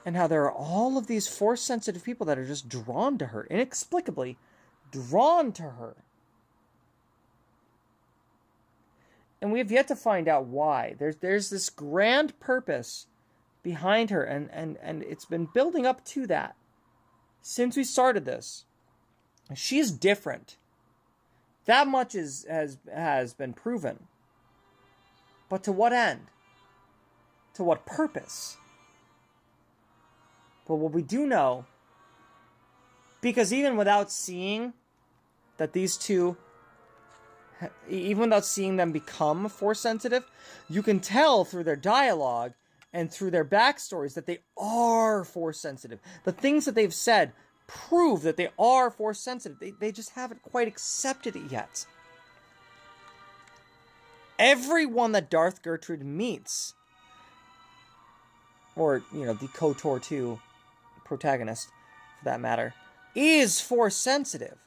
and how there are all of these Force-sensitive people that are just drawn to her, inexplicably drawn to her. And we have yet to find out why. There's this grand purpose behind her, and it's been building up to that since we started this. She's different. That much has been proven. But to what end? To what purpose? But what we do know, because even without seeing that these two, even without seeing them become Force sensitive, you can tell through their dialogue and through their backstories that they are Force sensitive. The things that they've said prove that they are Force sensitive. They just haven't quite accepted it yet. Everyone that Darth Gertrude meets, or, you know, the KOTOR 2 protagonist, for that matter, is Force sensitive.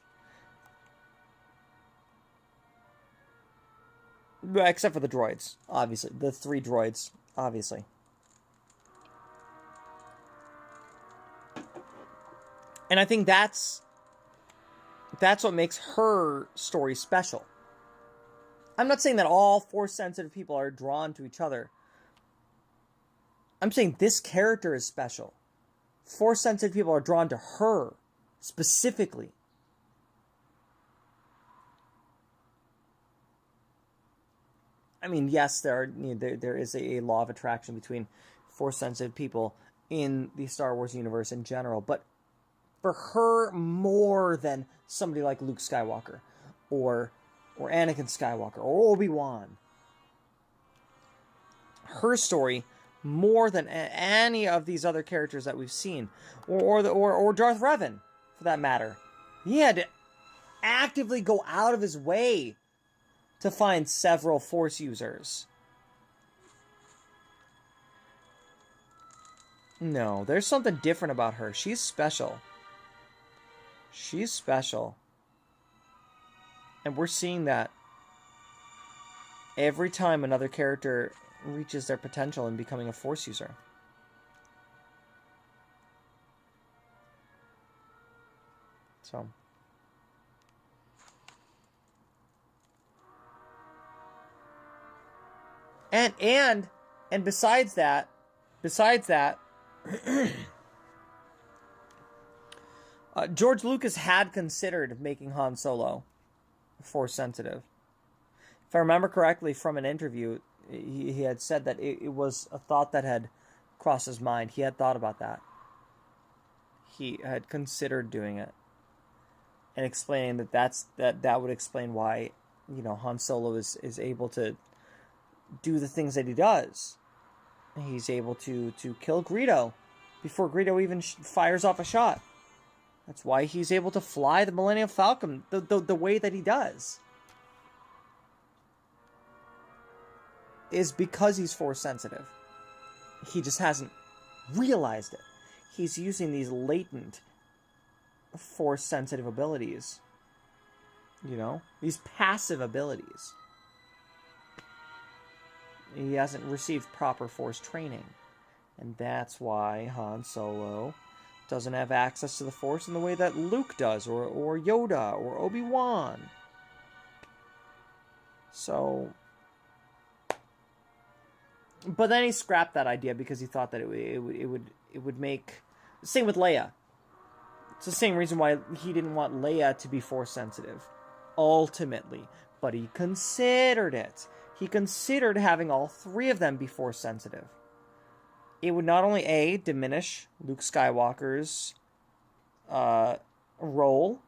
Except for the droids, obviously. The 3 droids, obviously. And I think that's what makes her story special. I'm not saying that all Force-sensitive people are drawn to each other. I'm saying this character is special. Force-sensitive people are drawn to her, specifically. I mean, yes, there is a law of attraction between Force-sensitive people in the Star Wars universe in general, but for her more than somebody like Luke Skywalker, or Anakin Skywalker, or Obi-Wan. Her story, more than any of these other characters that we've seen, or Darth Revan, for that matter. He had to actively go out of his way to find several Force users. No, there's something different about her. She's special. She's special. And we're seeing that every time another character reaches their potential in becoming a Force user. So. And besides that, George Lucas had considered making Han Solo Force sensitive. If I remember correctly from an interview, he had said that it was a thought that had crossed his mind. He had thought about that. He had considered doing it. And explaining that would explain why, you know, Han Solo is able to do the things that he does. He's able to kill Greedo before Greedo even fires off a shot. That's why he's able to fly the Millennium Falcon the way that he does. Is because he's Force sensitive. He just hasn't realized it. He's using these latent Force sensitive abilities. You know? These passive abilities. He hasn't received proper Force training. And that's why Han Solo doesn't have access to the Force in the way that Luke does, or Yoda, or Obi-Wan. So... But then he scrapped that idea because he thought that it would make... Same with Leia. It's the same reason why he didn't want Leia to be Force sensitive. Ultimately. But he considered it. He considered having all three of them be Force sensitive. It would not only diminish Luke Skywalker's role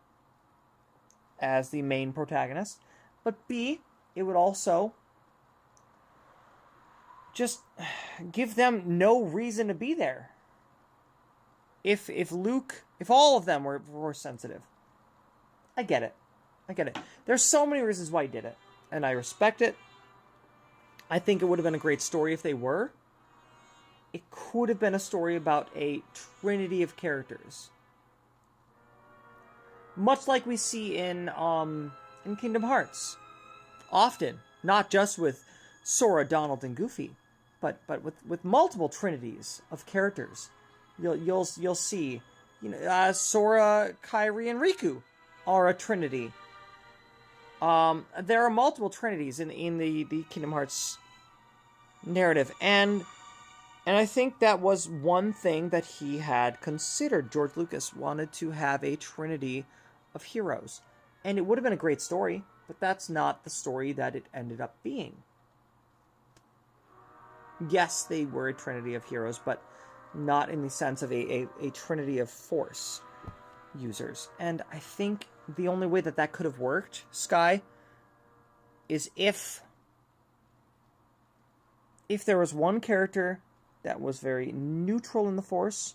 as the main protagonist, but B, it would also just give them no reason to be there. If all of them were Force sensitive, I get it. There's so many reasons why he did it, and I respect it. I think it would have been a great story if they were. It could have been a story about a trinity of characters. Much like we see in Kingdom Hearts. Often. Not just with Sora, Donald, and Goofy. But with multiple trinities of characters. You'll see, you know, Sora, Kairi, and Riku are a trinity. There are multiple trinities in the Kingdom Hearts narrative, and I think that was one thing that he had considered. George Lucas wanted to have a trinity of heroes, and it would have been a great story, but that's not the story that it ended up being. Yes, they were a trinity of heroes, but not in the sense of a trinity of Force users. And I think the only way that could have worked, Sky, is if there was one character that was very neutral in the Force,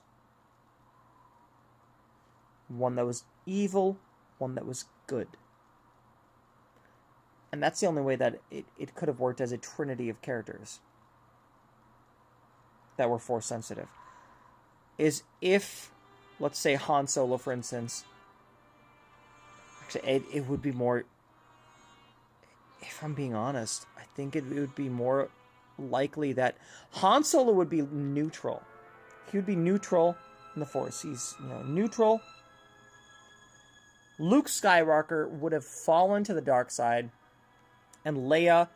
one that was evil, one that was good. And that's the only way that it could have worked as a trinity of characters that were Force sensitive. Is if, let's say Han Solo, for instance, actually it would be more, if I'm being honest, I think it would be more likely that Han Solo would be neutral. He would be neutral in the Force. He's, you know, neutral. Luke Skywalker would have fallen to the dark side, and Leia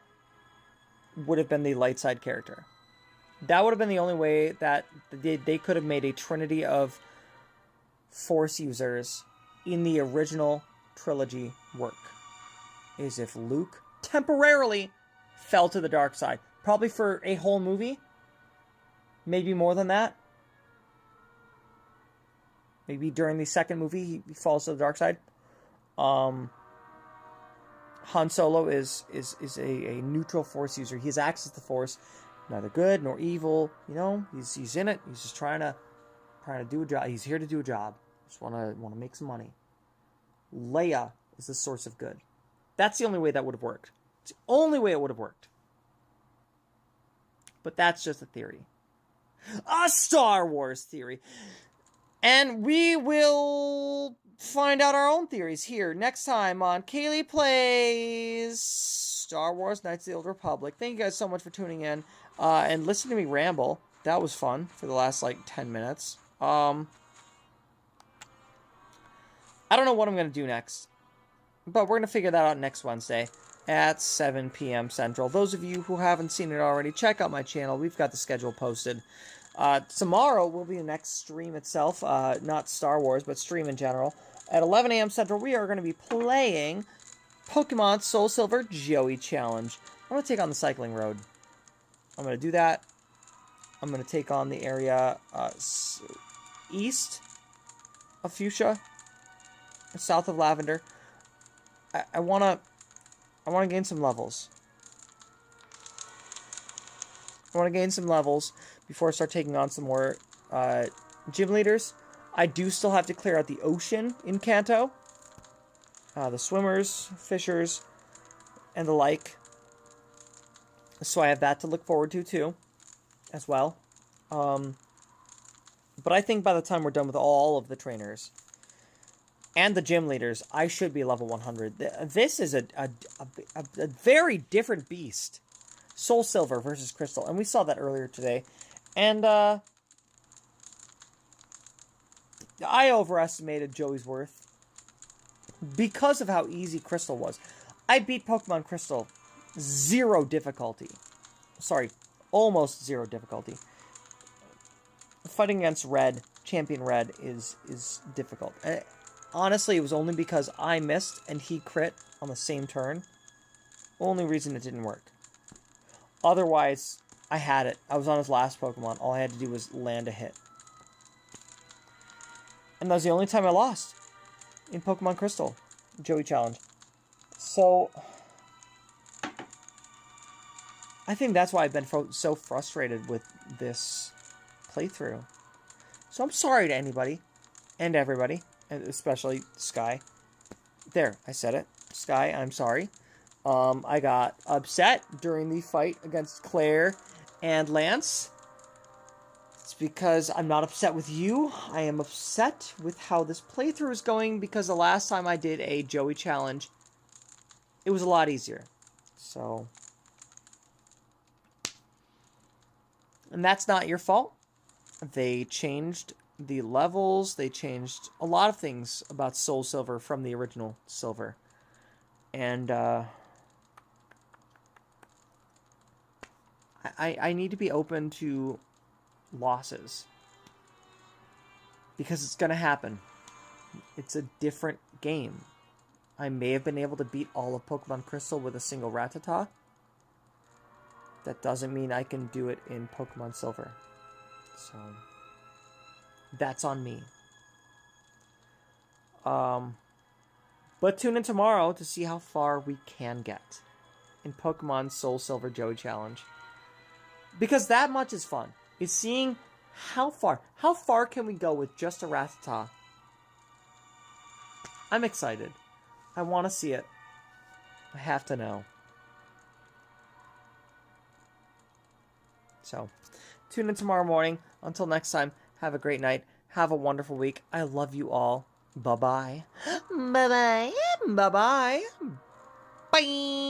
would have been the light side character. That would have been the only way that they could have made a trinity of Force users in the original trilogy work. Is if Luke temporarily fell to the dark side. Probably for a whole movie. Maybe more than that. Maybe during the second movie he falls to the dark side. Han Solo is a neutral Force user. He has access to the Force. Neither good nor evil, you know. He's in it. He's just trying to do a job. He's here to do a job. Just want to make some money. Leia is the source of good. That's the only way that would have worked. It's the only way it would have worked. But that's just a theory. A Star Wars theory. And we will find out our own theories here next time on Kayleigh Plays Star Wars Knights of the Old Republic. Thank you guys so much for tuning in and listening to me ramble. That was fun for the last, like, 10 minutes. I don't know what I'm going to do next. But we're going to figure that out next Wednesday at 7 p.m. Central. Those of you who haven't seen it already, check out my channel. We've got the schedule posted. Tomorrow will be the next stream itself. Not Star Wars, but stream in general. At 11 a.m. Central, we are going to be playing Pokemon Soul Silver Joey Challenge. I'm going to take on the Cycling Road. I'm going to do that. I'm going to take on the area east of Fuchsia, south of Lavender. I want to gain some levels. I want to gain some levels before I start taking on some more gym leaders. I do still have to clear out the ocean in Kanto. The swimmers, fishers, and the like. So I have that to look forward to, too, as well. But I think by the time we're done with all of the trainers and the gym leaders, I should be level 100. This is a very different beast. Soul Silver versus Crystal. And we saw that earlier today. And I overestimated Joey's worth because of how easy Crystal was. I beat Pokemon Crystal 0 difficulty. Sorry, almost 0 difficulty. Fighting against Red, Champion Red, is difficult. Honestly, it was only because I missed and he crit on the same turn. Only reason it didn't work. Otherwise, I had it. I was on his last Pokemon. All I had to do was land a hit. And that was the only time I lost in Pokemon Crystal Joey Challenge. So, I think that's why I've been so frustrated with this playthrough. So I'm sorry to anybody and everybody, and especially Sky. There, I said it. Sky, I'm sorry. I got upset during the fight against Claire and Lance. It's because I'm not upset with you. I am upset with how this playthrough is going because the last time I did a Joey challenge, it was a lot easier. So, and that's not your fault. They changed the levels. They changed a lot of things about Soul Silver from the original Silver. And, I need to be open to losses. Because it's going to happen. It's a different game. I may have been able to beat all of Pokemon Crystal with a single Rattata. That doesn't mean I can do it in Pokemon Silver. So, that's on me. But tune in tomorrow to see how far we can get in Pokemon Soul Silver Joey Challenge. Because that much is fun. Is seeing how far can we go with just a Rattata. I'm excited. I want to see it. I have to know. So, tune in tomorrow morning. Until next time, have a great night. Have a wonderful week. I love you all. Bye-bye. Bye-bye. Bye-bye. Bye.